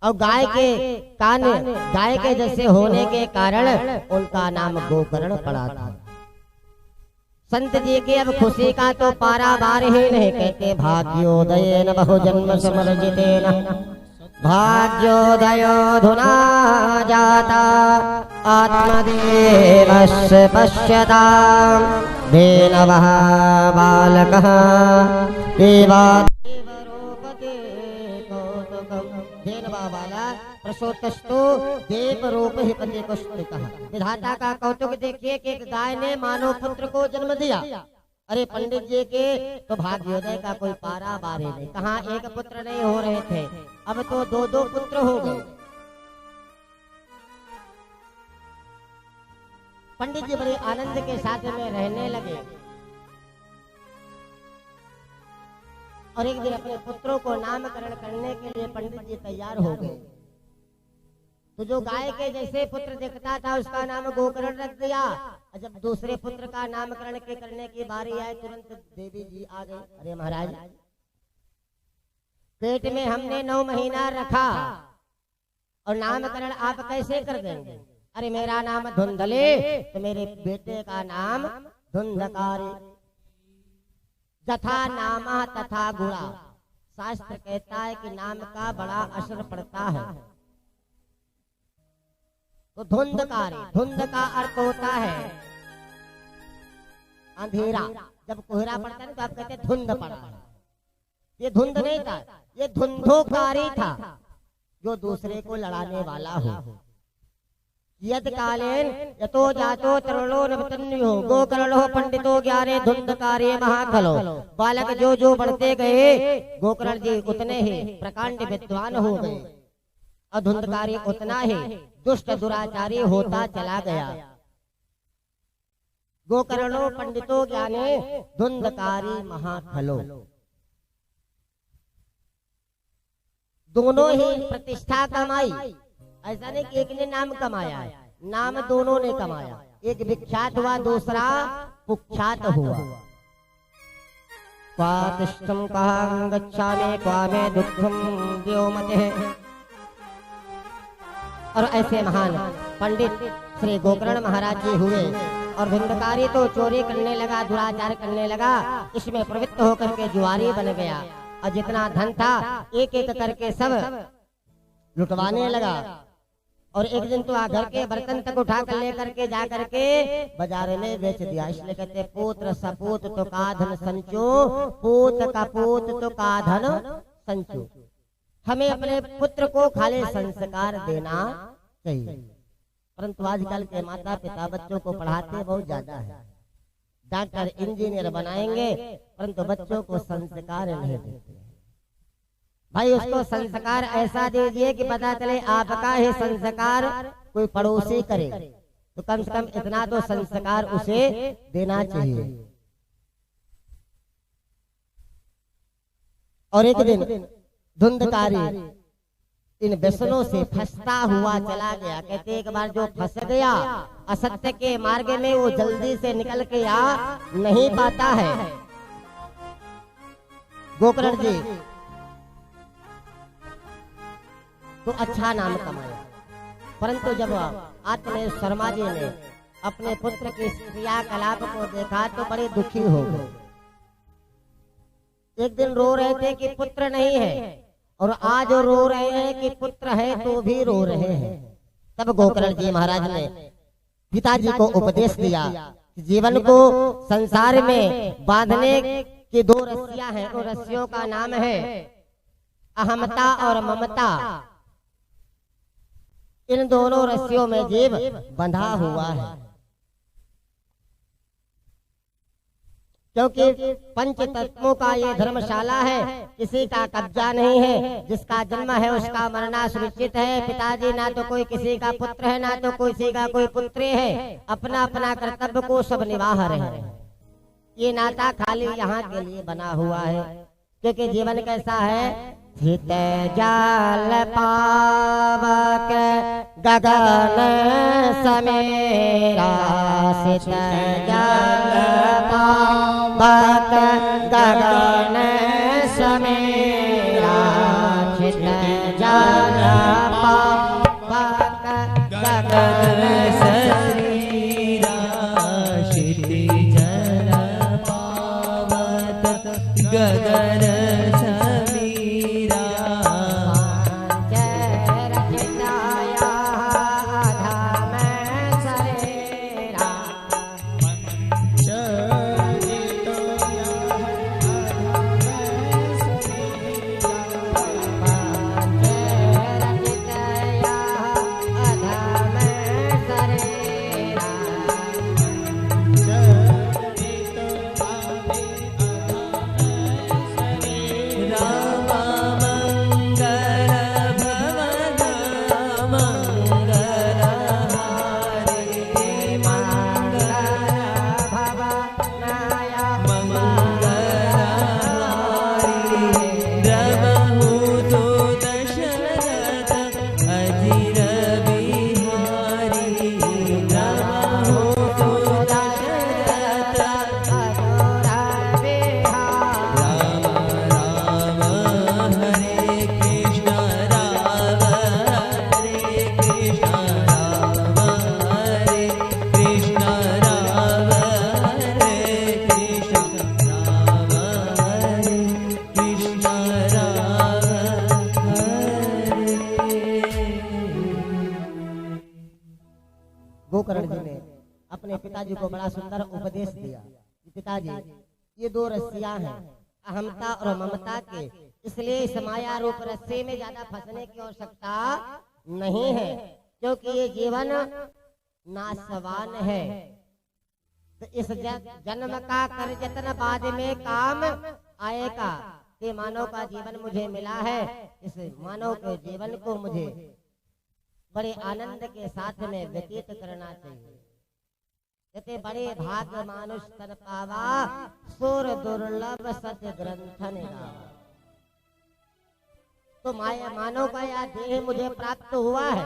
A: और गाय के कान गाय के जैसे होने के कारण उनका नाम गोकर्ण पड़ा था। संत जी की अब खुशी का तो पारावार ही नहीं, कहते भाग्योदयेन बहुजन्म समर्जितेन भाग्योदयोऽधुना जाता आत्मदेवस्य पश्यतां धेनवः बालकः देवादेवरूपते कौतुकम्। धेनवा वाला प्रसोतस्तु देव रूप ही पति कुष्टिकः। विधाता का कौतुक देखिए कि एक गाय ने मानव पुत्र को जन्म दिया। अरे पंडित जी के तो भाग्योदय का कोई पारा बारे नहीं, कहाँ एक पुत्र नहीं हो रहे थे, अब तो दो दो पुत्र हो गए। पंडित जी बड़े आनंद के साथ में रहने लगे और एक दिन अपने पुत्रों को नामकरण करने के लिए पंडित जी तैयार हो गए। तो जो गाय के जैसे पुत्र दिखता था उसका नाम गोकर्ण रख दिया, और जब दूसरे पुत्र का नामकरण के करने की बारी आई तुरंत देवी जी आ गई। अरे महाराज, पेट में हमने 9 महीना रखा और नामकरण आप कैसे कर देंगे? अरे मेरा नाम धुंधले तो मेरे बेटे का नाम धुंधकारी, जथा नामा तथा गुणा। शास्त्र कहता है कि नाम का बड़ा असर पड़ता है। तो धुंधकारी, धुंध का अर्थ होता है अंधेरा। जब कोहरा पड़ता है तो आप कहते हैं धुंध पड़ा। ये धुंध नहीं था, ये धुंधोकारी था, जो दूसरे को लड़ाने वाला हो। यद कालेन यतो जातो तरुणो नवतन्यो गोकर्णो पंडितो ज्ञाने धुंधकारी महाखलो। बालक जो जो बढ़ते गए गोकर्ण जी उतने ही प्रकांड विद्वान हो गए और धुंधकारी उतना ही दुष्ट दुराचारी होता चला गया। गोकर्णो पंडितो ज्ञाने धुंधकारी महाखलो। दोनों ही प्रतिष्ठा कमाई, ऐसा नहीं कि एक ने नाम कमाया है, नाम दोनों ने कमाया। एक विख्यात हुआ, दूसरा कुख्यात हुआ। स्वातिष्ठं कहां गच्छामि क्वामे दुःखं व्योमते। और ऐसे महान पंडित श्री गोकर्ण महाराज जी हुए और धुंधकारी तो चोरी करने लगा, दुराचार करने लगा, इसमें प्रवृत्त होकर के जुआरी बन गया और जितना धन था एक एक करके सब लुटवाने लगा। और एक दिन तो घर के बर्तन तक उठा कर लेकर के जा करके बाजार में बेच दिया। इसलिए कहते पुत्र सपूत तो का धन संचो, पूत का पूत तो का धन संचो। हमें अपने पुत्र को खाली संस्कार देना चाहिए, परंतु आजकल के माता पिता बच्चों को पढ़ाते बहुत ज्यादा है। डॉक्टर इंजीनियर बनाएंगे परंतु बच्चों को संस्कार नहीं देते। भाई उसको संस्कार ऐसा दीजिए कि पता चले आपका ही संस्कार कोई पड़ोसी करे, तो कम से कम इतना तो संस्कार उसे देना चाहिए। और एक दिन धुंधकारी इन व्यसनों से फंसता हुआ चला गया। कहते एक बार जो फंस गया असत्य के मार्ग में वो जल्दी से निकल के आ नहीं पाता है। गोकर्ण जी तो अच्छा नाम कमाया, परंतु जब आत्मनेय शर्मा जी ने अपने पुत्र के क्रियाकलाप को देखा तो बड़े दुखी हो गए। एक दिन रो रहे थे कि पुत्र नहीं है और आज रो रहे हैं कि पुत्र है तो भी रो रहे हैं। तब गोकर्ण जी महाराज ने पिताजी को उपदेश दिया कि जीवन को संसार में बांधने की 2 रस्सियां हैं। उन रस्सियों का नाम है अहमता और ममता। इन दोनों रस्सियों में जीव बंधा हुआ है, क्योंकि पंच तत्वों का ये धर्मशाला है, किसी का कब्जा नहीं है। जिसका जन्म है उसका मरना सुनिश्चित है। पिताजी ना तो कोई किसी का पुत्र है ना तो किसी का कोई पुत्री है, अपना अपना कर्तव्य को सब निभा रहे हैं। ये नाता खाली यहाँ के लिए बना हुआ है, क्योंकि जीवन कैसा है, हित जाल पावक गगन समेरा। सित जाल पावक गगन समेरा। हित जाल पावक गगन
C: शरीरा। क्षितिज जल गगन समीरा
A: गोकर्ण जी ने अपने पिताजी को बड़ा सुंदर उपदेश दिया कि पिताजी, ये दो रस्सियां हैं, अहमता और ममता के, इसलिए इस माया रूप रस्सी में ज्यादा फंसने की आवश्यकता नहीं है, क्योंकि ये जीवन नाशवान है। तो इस जन्म का कर जतन बाद में काम आएगा। ये मानव का जीवन मुझे मिला है, इस मानव के जीवन को मुझे बड़े आनंद के साथ में व्यतीत करना चाहिए। कहते बड़े भाग मानुष तन पावा, सुर दुर्लभ सत्य ग्रंथन गावा। तो माया मानव का यह देह मुझे प्राप्त हुआ है,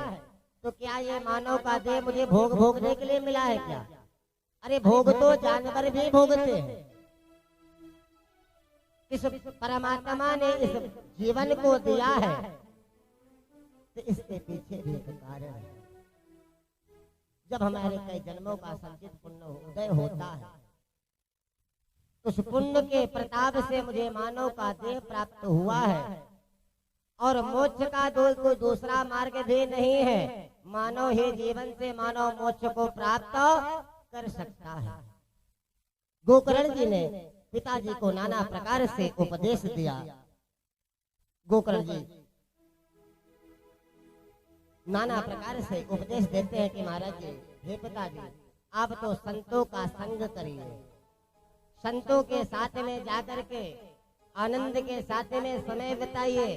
A: तो क्या ये मानव का देह मुझे भोग भोगने के लिए मिला है क्या? अरे भोग तो जानवर भी भोगते हैं। इस परमात्मा ने इस जीवन को दिया है, तो इसके पीछे भी एक कारण है। जब हमारे कई जन्मों का संचित पुण्य उदय होता है, उस पुण्य के प्रताप से मुझे मानव का देह प्राप्त हुआ है। और मोक्ष का कोई दूसरा मार्ग भी नहीं है। मानव ही जीवन से मानव मोक्ष को प्राप्त कर सकता है। गोकर्ण जी ने पिताजी को नाना प्रकार से उपदेश दिया। गोकर्ण जी नाना प्रकार से उपदेश देते हैं कि महाराज जी, हे पिताजी, आप तो संतों का संग करिए, संतों के साथ में जाकर के आनंद के साथ में समय बिताइए।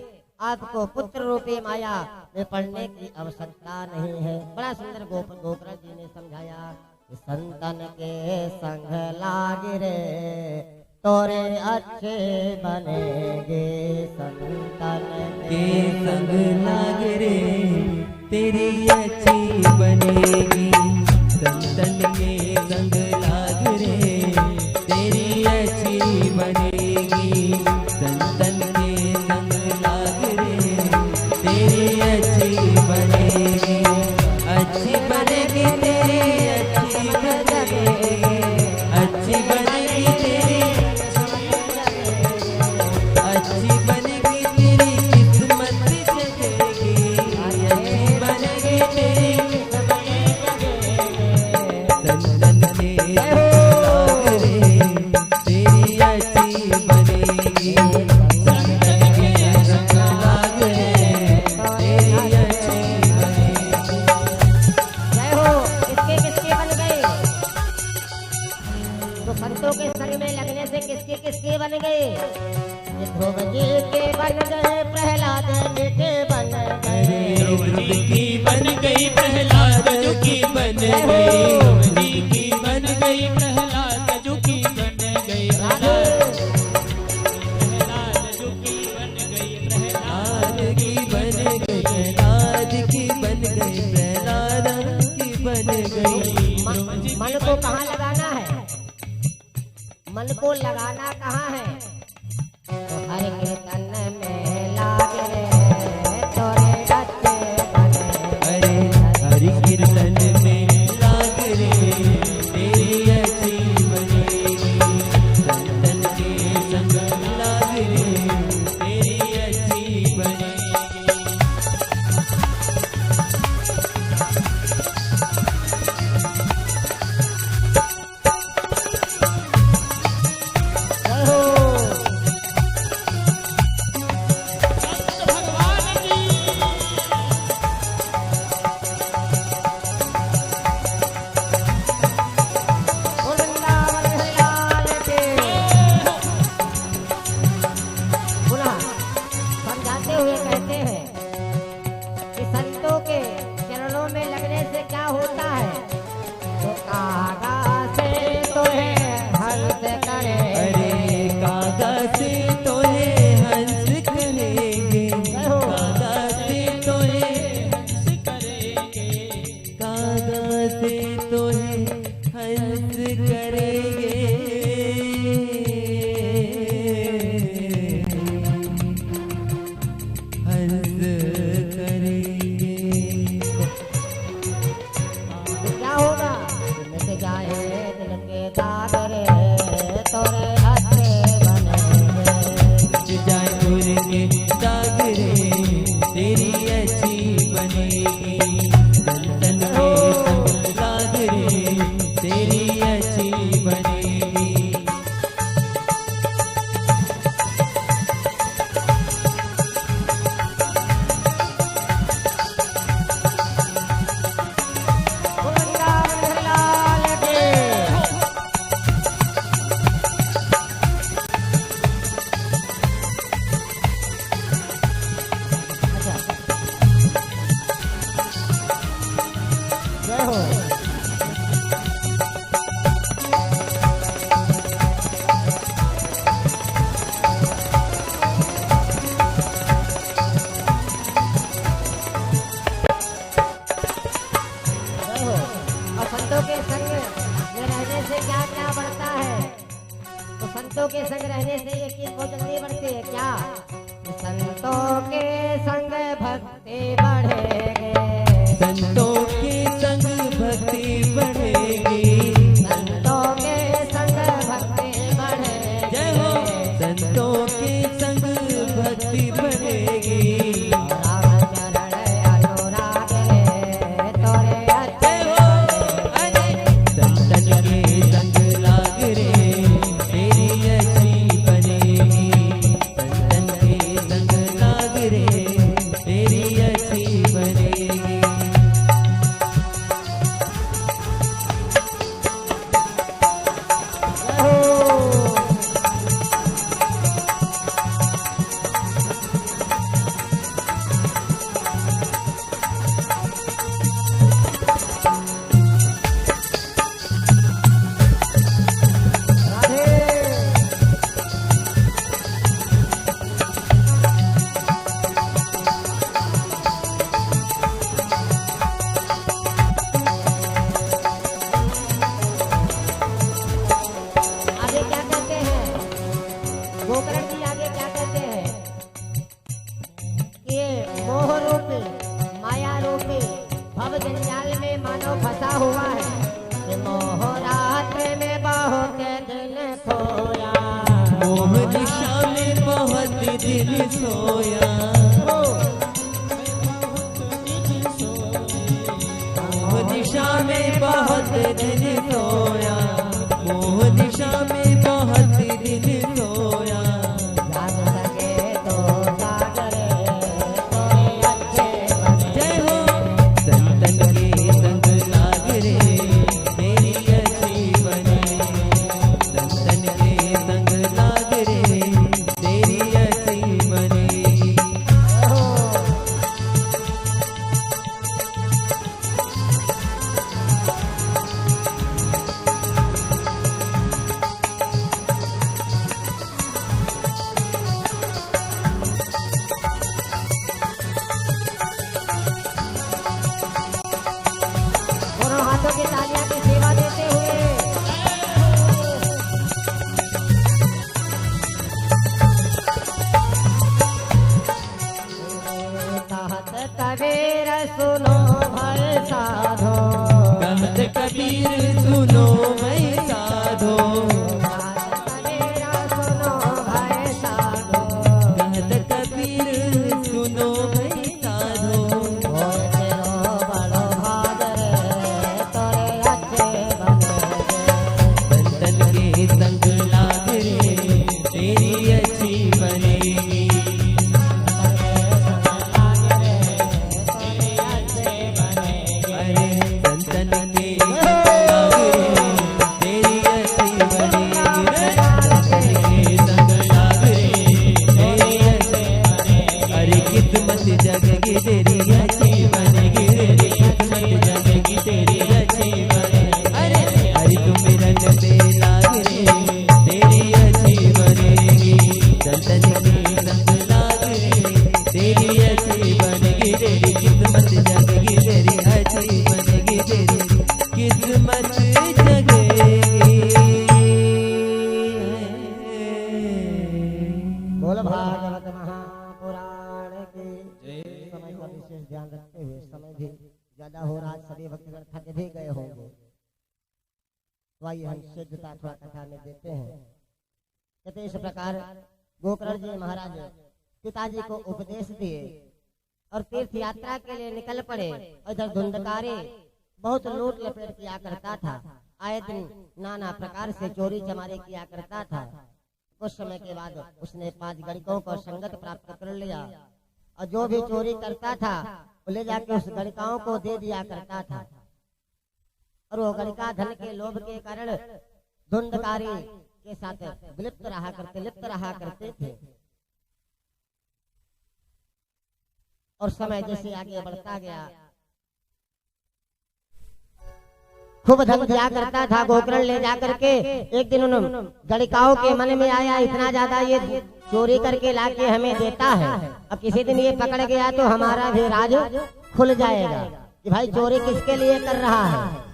A: आपको पुत्र रूपी माया में पढ़ने की आवश्यकता नहीं है। बड़ा सुंदर गोकर्ण जी ने समझाया कि संतन के संग लाग रे, तोरे अच्छे बनेगे। संतन
C: के संग लाग रे, तेरी अच्छी बनेगी। संतन के संग लाग रे, तेरी अच्छी बनेगी। संतन के संग लाग रे, तेरी अच्छी बनेगी। अच्छी बनेगी तेरी, अच्छी बनेगी, अच्छी बनेगी तेरी, अच्छी बनेगी तेरी किस्मत जगेगी। अच्छी बनेगी तेरी संतन के लाग रे, तेरी अच्छी बनेगी। संतन के संग लाग रे, तेरी अच्छी बनेगी।
A: जय हो। किसके किसके बन गए? तो संतों के संग में लगने से किसके किसके बन गए? ध्रुव जी के बन गए, प्रहलाद जी के बन गए।
B: ध्रुव जी की बन गई, प्रहलाद जी की बन गई। ध्रुव जी की बन गई, प्रहलाद जी की बन गई। प्रहलाद जी की बन गई, प्रहलाद
C: की बन गई, प्रहलाद की बन गई, प्रहलाद की बन गई।
A: मन को कहाँ लगाना है? मन को लगाना कहाँ है? तो हर कीर्तन में लाग रे, तोरे अच्छे बने।
C: अरे हरि कीर्तन में लाग रे, तेरी अच्छी बनेगी। संतन के संग
A: दाग रे तोरे अच्छे बनेंगे।
C: मिट जाए नूर के दाग रे तेरी अच्छी बनेगी। तन तन के संग लाग रे तेरी अच्छी बनेगी।
A: जय हो। और संतों के संग में रहने से क्या क्या बढ़ता है? तो संतों के संग रहने से ये चीज बहुत जल्दी बढ़ती है क्या? संतों के संग भक्ति बढ़ेगी।
C: संतों के संग भक्ति बढ़ेगी।
A: संतों के संग भक्ति बढ़ेगी।
C: जय हो। संतों के संग भक्ति बढ़ेगी।
A: राम चरण अनुराग रे तोरे अच्छे
C: संतन के संग लाग रे तेरी अच्छी बनेगी। संतन के संग लाग रे तेरी अच्छी बनेगी।
A: आगे क्या कहते हैं? गोकर्ण जी आगे क्या कहते हैं? ये मोह रूपी माया रूपी भव जंजाल में मानव फंसा हुआ है। कि मोह रात्र में बहुत दिन खोया।
C: मोह निशा में बहुत दिल सोया। मोह निशा में बहुत दिल सोया। मोह निशा में बहुत दिल सोया।
A: जाग सके तो जाग रे तोरे अच्छे बने।
C: जय हो। संतन के संग लाग रे तेरी अच्छी बनेगी। संतन के संग लाग रे तेरी अच्छी बनेगी।
A: दोनों हाथों की तालियां की सेवा देते हुए कहत कबीर सुनो भय साधो।
C: कहत कबीर सुनो मैं साधो।
A: कहत कबीर सुनो भय साधो।
C: कहत कबीर सुनो मैं साधो।
A: होए तेरो बड़ो भाग रे तोरे अच्छे बनेगे।
C: संतन के संग लाग रे तेरी अच्छी बनेगी। अरे संतन के संग लाग रे तेरी अच्छी बनेगी। संतन के संग लाग रे तेरी अच्छी बनेगी। अरे किस्मत जगेगी तेरी अच्छी बनेगी। रे किस्मत जगेगी तेरी अच्छी बनेगी। अरे तुम रंग पे लाग रे तेरी अच्छी बनेगी। संतन के संग लाग रे तेरी अच्छी बनेगी। तेरी किस्मत जगेगी तेरी अच्छी बनेगी। तेरी किस्मत जगेगी।
A: बोल भागवत महापुराण की समय का विशेष ध्यान रखते हुए, समय भी ज्यादा हो रहा है, सभी भक्तगण थक भी गए होंगे। तो आइए हम सिद्धता थोड़ा कथा में देते हैं। कहते इस प्रकार गोकर्ण जी महाराज पिताजी को उपदेश दिए और तीर्थ यात्रा के लिए निकल पड़े। इधर धुंधकारी बहुत लूट लपेट किया करता था, आए दिन नाना प्रकार से चोरी चमारी किया करता था। कुछ समय के बाद उसने 5 गणिकों को संगत प्राप्त कर लिया और जो भी चोरी करता था वो ले जाके उस गणिकाओं को दे दिया करता था। और वो गणिका धन के लोभ के कारण धुंधकारी के साथ लिप्त रहा करते थे। और समय जैसे आगे बढ़ता गया खूब धन दिया करता था गोकर्ण ले जाकर के। एक दिन उन गणिकाओं के मन में आया इतना ज्यादा ये चोरी करके लाके हमें देता है, अब किसी दिन ये पकड़ गया तो हमारा भी राज खुल जाएगा कि भाई चोरी किसके लिए कर रहा है।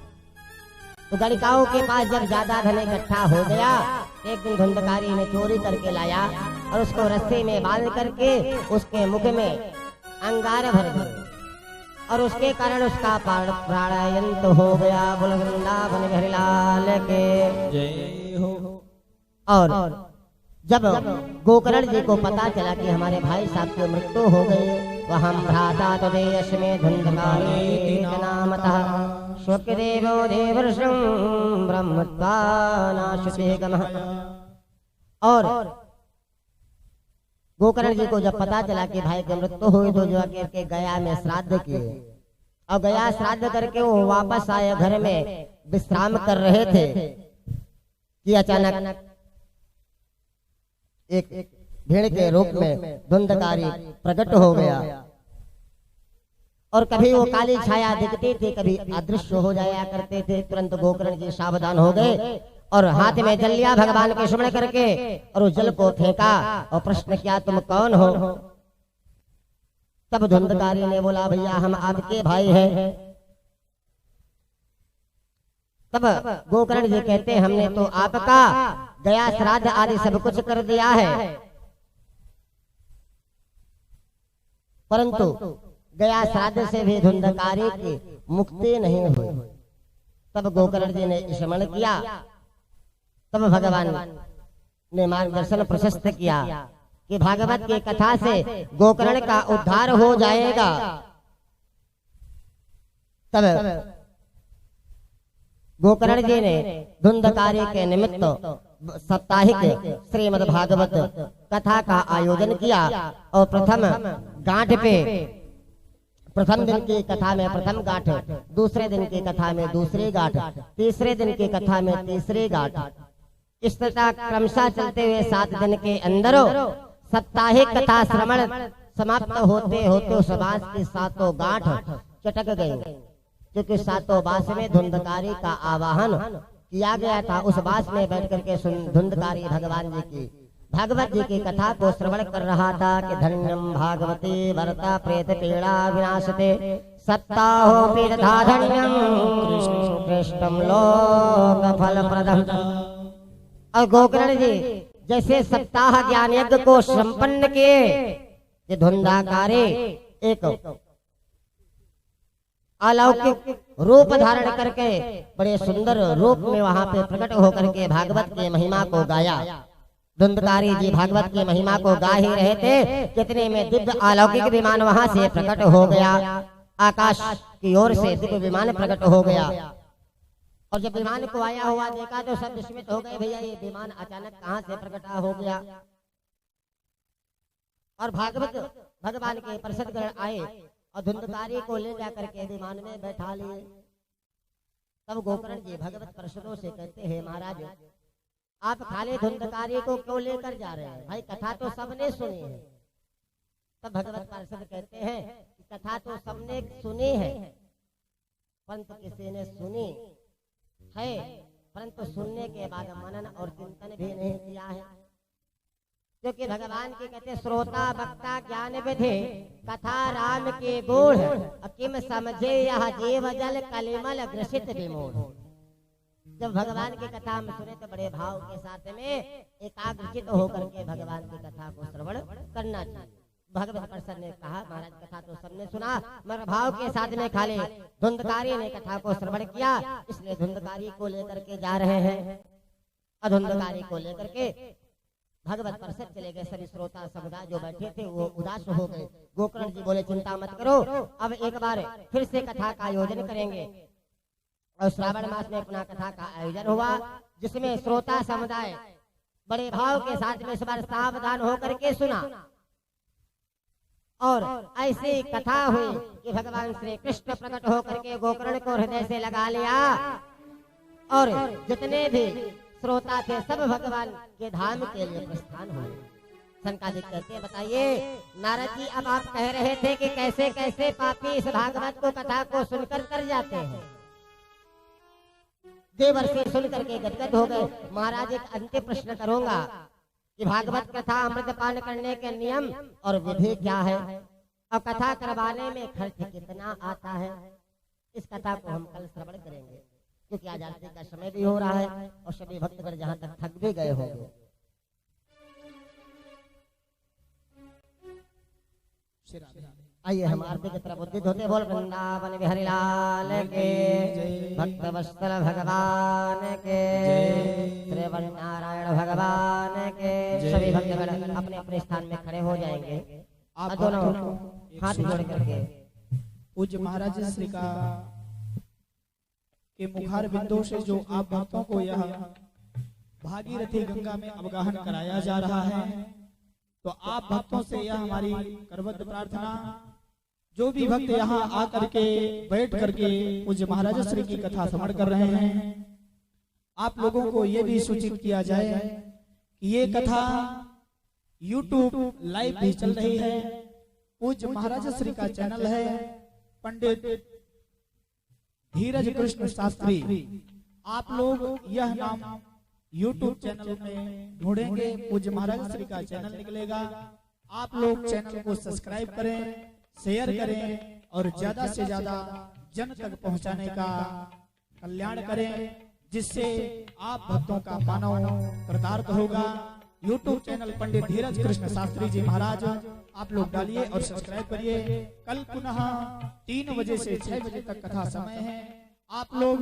A: तो गणिकाओं के पास जब ज्यादा धन इकट्ठा हो गया, एक दिन धुंधकारी ने चोरी करके लाया और उसको रस्सी में बांध करके उसके मुख में अंगार भर दिए और उसके कारण उसका प्राणायन तो हो गया। बोल वृंदावन बिहारी लाल के
C: जय हो।
A: और जब गोकर्ण जी को पता चला कि हमारे भाई साहब की मृत्यु हो गई, वह हम भ्राता तो देश में धुंधकारी नामतः शुक्रदेवो देवर्षं ब्रह्मत्वानाशुते गमः। और गोकर्ण जी को जब पता चला कि भाई की मृत्यु हुई तो जो के गया में श्राद्ध किए और गया श्राद्ध करके वो वापस आए घर में विश्राम कर रहे थे कि अचानक एक भीड़ के रूप में धुंधकारी प्रकट हो गया और कभी वो काली छाया दिखती थी, कभी अदृश्य हो जाया करते थे। तुरंत गोकर्ण जी सावधान हो गए और हाथ में जल लिया भगवान के स्मरण करके और उस जल को फेंका और प्रश्न किया तुम कौन हो। तब धुंधकारी ने बोला भैया हम आपके भाई हैं। तब गोकर्ण जी कहते हमने तो आपका गया श्राद्ध आदि सब कुछ कर दिया है, परंतु गया श्राद्ध से भी धुंधकारी की मुक्ति नहीं हुई। तब गोकर्ण जी ने स्मरण किया, तब भगवान ने मार्गदर्शन प्रशस्त किया कि भागवत की कथा से गोकर्ण का उद्धार हो जाएगा। तब गोकर्ण जी ने धुंधकारी के निमित्त साप्ताहिक श्रीमद् भागवत कथा का आयोजन किया और प्रथम गांठ पे प्रथम दिन की कथा में प्रथम गांठ, दूसरे दिन की कथा में दूसरी गांठ, तीसरे दिन की कथा में तीसरी गांठ, इस तरह क्रमशः चलते हुए 7 दिन के अंदर साप्ताहिक कथा श्रवण समाप्त होते होते उस बांस की 7 गांठ चटक गई, क्योंकि 7 बांस में धुंधकारी का आवाहन किया गया था। उस बांस में बैठ करके धुंधकारी भगवान जी की भागवत जी की कथा को श्रवण कर रहा था कि धन्यम भागवती वर्ता प्रेत पीड़ा विनाशते सत्ताहो पीड़धा धन्यम कृष्णम लोक फल प्रदम। और गोकर्ण जी जैसे सप्ताह ज्ञान यज्ञ को संपन्न किए, ये धुंधकारी एक अलौकिक रूप धारण करके बड़े सुंदर रूप में वहां पे प्रकट होकर के भागवत की महिमा को गाया। धुंधकारी जी भागवत की महिमा को गा ही रहे थे, कितने में दिव्य अलौकिक विमान वहां से प्रकट हो गया। आकाश की ओर से दिव्य विमान प्रकट हो गया और जब विमान को आया हुआ देखा तो सब विस्मित हो गए, भैया ये विमान अचानक कहां से प्रकटा हो गया। और भागवत भगवान के पार्षदगण आए और धुंधकारी को ले जाकर के विमान में बैठा लिए। तब गोकर्ण जी भगवत पार्षदों से कहते हैं महाराज आप खाली धुंधकारी को क्यों लेकर जा रहे हैं, भाई कथा तो सबने सुनी है। तब भगवत पार्षद कहते हैं कि कथा तो सबने सुनी है, परंतु किसी ने सुनी है परंतु सुनने के बाद मनन और चिंतन भी नहीं किया है। क्योंकि भगवान के कहते श्रोता वक्ता ज्ञान विधि कथा राम के गुण किम समझे यह जीव जल कलिमल ग्रसित विमोह। जब भगवान की कथा हम सुने तो बड़े भाव के साथ में एकाग्रचित होकर के भगवान की कथा को श्रवण करना चाहिए। भगवत प्रसन्न ने कहा महाराज कथा तो सबने सुना मगर भाव के साथ में खाली धुंधकारी ने कथा को श्रवण किया, इसलिए धुंधकारी को लेकर के जा रहे हैं। अधुंधकारी को लेकर के भगवत प्रसन्न चले गए। सभी श्रोता समुदाय जो बैठे थे वो उदास हो गए। गोकर्ण जी बोले चिंता मत करो, अब एक बार फिर से कथा का आयोजन करेंगे। और श्रावण मास में पुनः कथा का आयोजन हुआ, जिसमें श्रोता समुदाय बड़े भाव के साथ में इस बार सावधान होकर के सुना। और ऐसी कथा हुई कि भगवान श्री कृष्ण प्रकट होकर के गोकर्ण को हृदय से लगा लिया और जितने भी श्रोता थे सब भगवान के धाम के लिए प्रस्थान हुए। संकादिक कहते हैं बताइए नारद जी, अब आप कह रहे थे कि कैसे कैसे पापी इस भागवत को कथा को सुनकर कर जाते हैं। देवर्षि सुन करके गदगद हो गए। महाराज एक अंतिम प्रश्न करूंगा कि भागवत कथा अमृतपान करने के नियम और विधि क्या है और कथा करवाने में खर्च कितना आता है। इस कथा को हम कल श्रवण करेंगे क्योंकि आज आरती का समय भी हो रहा है और सभी भक्तगण जहाँ तक थक भी गए होंगे। आइए हम आरती की तरफ उद्युत होते बोल वृंदावन बिहारी लाल के, भक्त वत्सल भगवान के, श्री नारायण भगवान के। सभी भक्तगण अपने अपने स्थान में खड़े हो जाएंगे, दोनों हाथ जोड़ करके।
D: पूज्य महाराज श्री का के मुखार बिंदु से जो आप भक्तों को यह भागीरथी गंगा में अवगाहन कराया जा रहा है, तो आप भक्तों से यह हमारी करबद्ध प्रार्थना, जो भी भक्त यहाँ आकर के बैठ करके पूज्य महाराज श्री की कथा श्रवण कर रहे हैं, आप लोगों को ये भी सूचित किया जाए कि ये कथा YouTube लाइव भी चल रही है। पूज्य महाराज श्री का चैनल है पंडित धीरज कृष्ण शास्त्री। आप लोग यह नाम YouTube चैनल में ढूंढेंगे, पूज्य महाराज श्री का चैनल निकलेगा। आप लोग चैनल को सब्सक्राइब करें, शेयर करें और ज्यादा से ज्यादा जन तक पहुंचाने का कल्याण करें, जिससे आप भक्तों का मानव कृतार्थ होगा। YouTube चैनल पंडित धीरज कृष्ण शास्त्री जी महाराज आप लोग डालिए और सब्सक्राइब करिए। कल पुनः 3 बजे से 6 बजे तक कथा समय है। आप लोग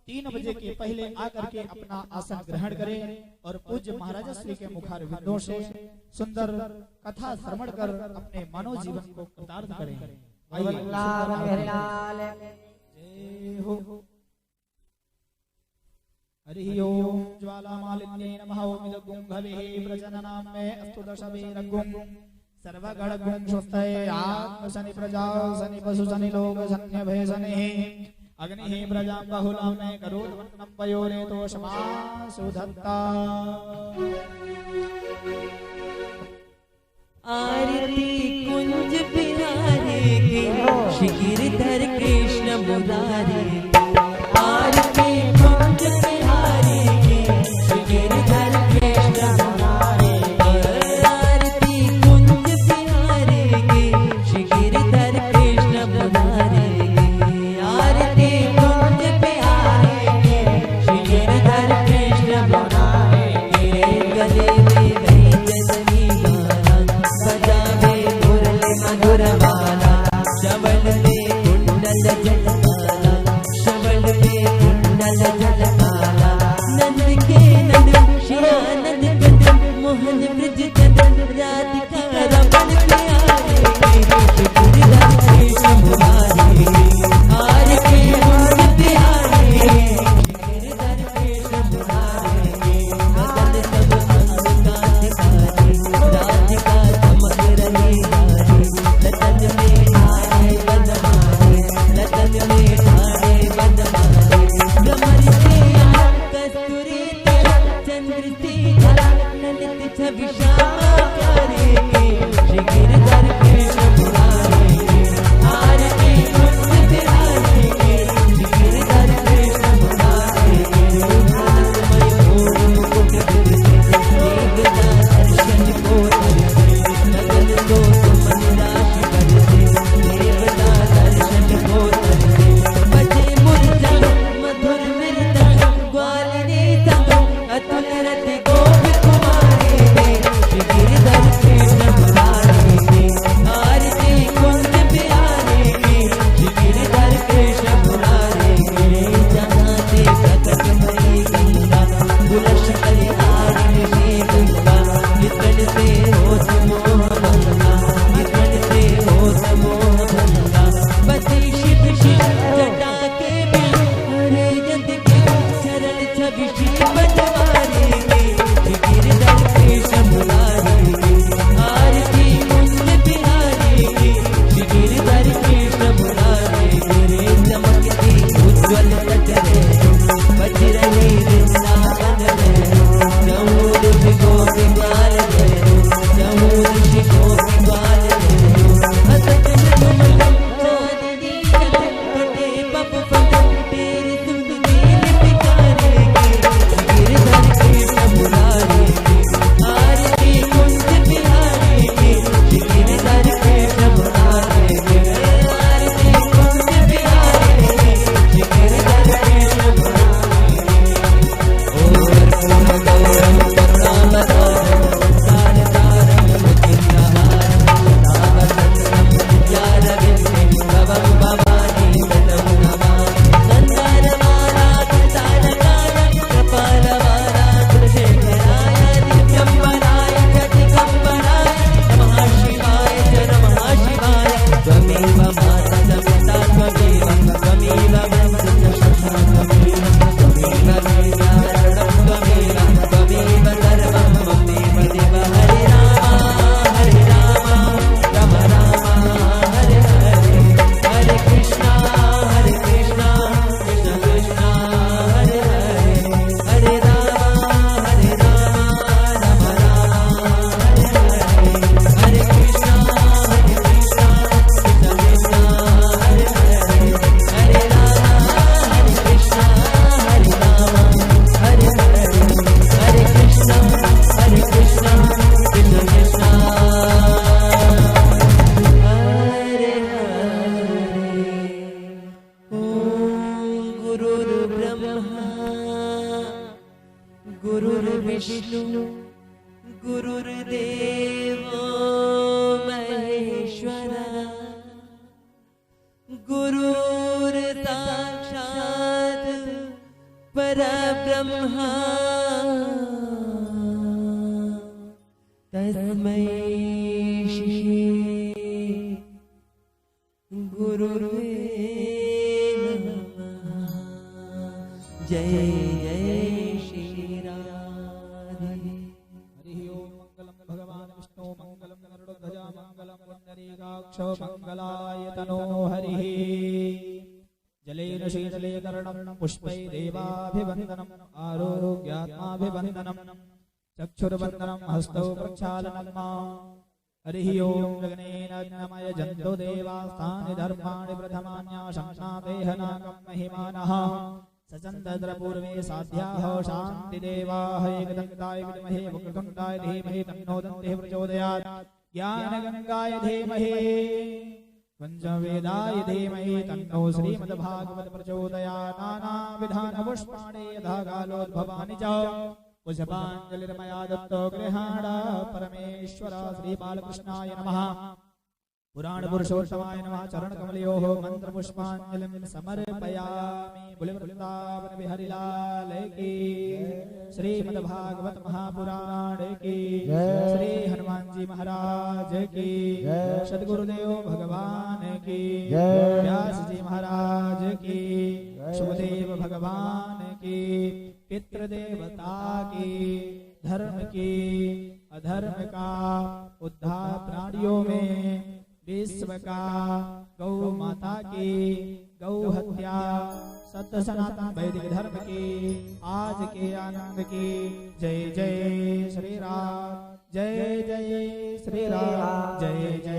D: 3 बजे के पहले आकर के अपना आसन ग्रहण करें और पूज्य महाराज श्री के मुखार बिंदु से सुंदर कथा श्रवण कर अपने मानव जीवन को कृतार्थ करें। हरि ओम ज्वालामालिन्ये नमः। ओम इदगुं भवेः प्रजननां मे अस्तु दशवीरगुं सर्वगण गुं स्वस्तये आत्म शनि प्रजा शनि पशु शनि लोक शनि भय शनि अग्नि प्रजा बहुला में करोद्वन्नं पयोरे तोषमा सुधत्ता।
C: आरती कुंज बिहारी के श्री गिरधर कृष्ण मुरारी। आरती कुंज बिहारी के श्री गिरधर कृष्ण मुरारी। आरती कुंज बिहारी के श्री गिरधर कृष्ण मुरारी। आरती कुंज बिहारी के श्री गिरधर कृष्ण मुरारी। गले में गई जसनी माला बजावे मुरली मधुर माला। शबल में कुंडल जलकाला, शबल में कुंडल जलकाला। नंद के नंद श्री आनंद कदम मोहन ब्रज कदम राधिका रमण प्यारे। गिरधर कृष्ण मुरारी। आरती कुंज बिहारी गिरधर कृष्ण मुरारी। मदन सब अंग कांति राधिका चमक रही हारी। लतन में ठाणे बदमारे, लतन में ठाणे बदमारे। भ्रमर से कस्तूरी चंद्र से ललित छवि श्यामा प्यारे। श्री गिरधर कृष्ण मुरारी। आरती कुंज बिहारी श्री गिरधर कृष्ण मुरारी। आनंदमय भोर मुकुट बिरसे देवता दर्शन को तरसे। लगन को सुमन राशि बरसे देवता दर्शन को तरसे। बजे मुरझा मधुर मृदंग ग्वालिनी संग अतुल रति गोप कुमारी। श्री गिरधर कृष्ण मुरारी। गुरुर्विष्णु गुरुर्देवो महेश्वरा गुरुर्साक्षात् परब्रह्मा तस्मै श्री गुरुर्वे नमः। जय जय श्री राधे।
D: हरि ओम। मंगलम भगवान विष्णु मंगलम गरुड़ध्वजा मंगलम पुंडरीकाक्ष मंगलाय तनो हरिः। जलेन शीतले कर्णं पुष्पै देवाभिवन्दनम् आरोग्यात्माभिवन्दनम् चक्षुर्वन्दनं हस्तौ प्रक्षालनम्। हरिः ओम। गगनेनाज्ञमय जन्तो देवास्तानि धर्माणि प्रथमान्याशंसादेहनाकं महिमानः सचन्द्रपूर्वे साध्याः शान्तिदेवाः एकदन्ताय विद्महे वक्रतुण्डाय धीमहि तन्नो दन्तिः प्रचोदयात्। ज्ञानगङ्गाय धीमहि पञ्चवेदाय धीमहि तन्नो श्रीमद्भागवत प्रचोदयात्। नानाविधानपुष्पाणि यथा कालोद्भवानि च पुष्पाञ्जलिर्मया दत्तो गृहाण परमेश्वर श्रीबालकृष्णाय नमः। पुराणपुरुषोत्तमाय नमः। चरणकमलयोः मन्त्रपुष्पाञ्जलिं समर्पयामि। बुलिवृन्दावन बिहारीलाल की श्रीमद्भागवत महापुराण की श्री हनुमान जी महाराज की सद्गुरुदेव भगवान की व्यास जी महाराज की सुखदेव भगवान की पितृदेवता की धर्म की अधर्म का उद्धार प्राणियों में विश्व का गौ माता की गौ हत्या सत्य सनातन वैदिक धर्म की आज के आनंद की जय जय श्री राम जय जय श्री राम जय जय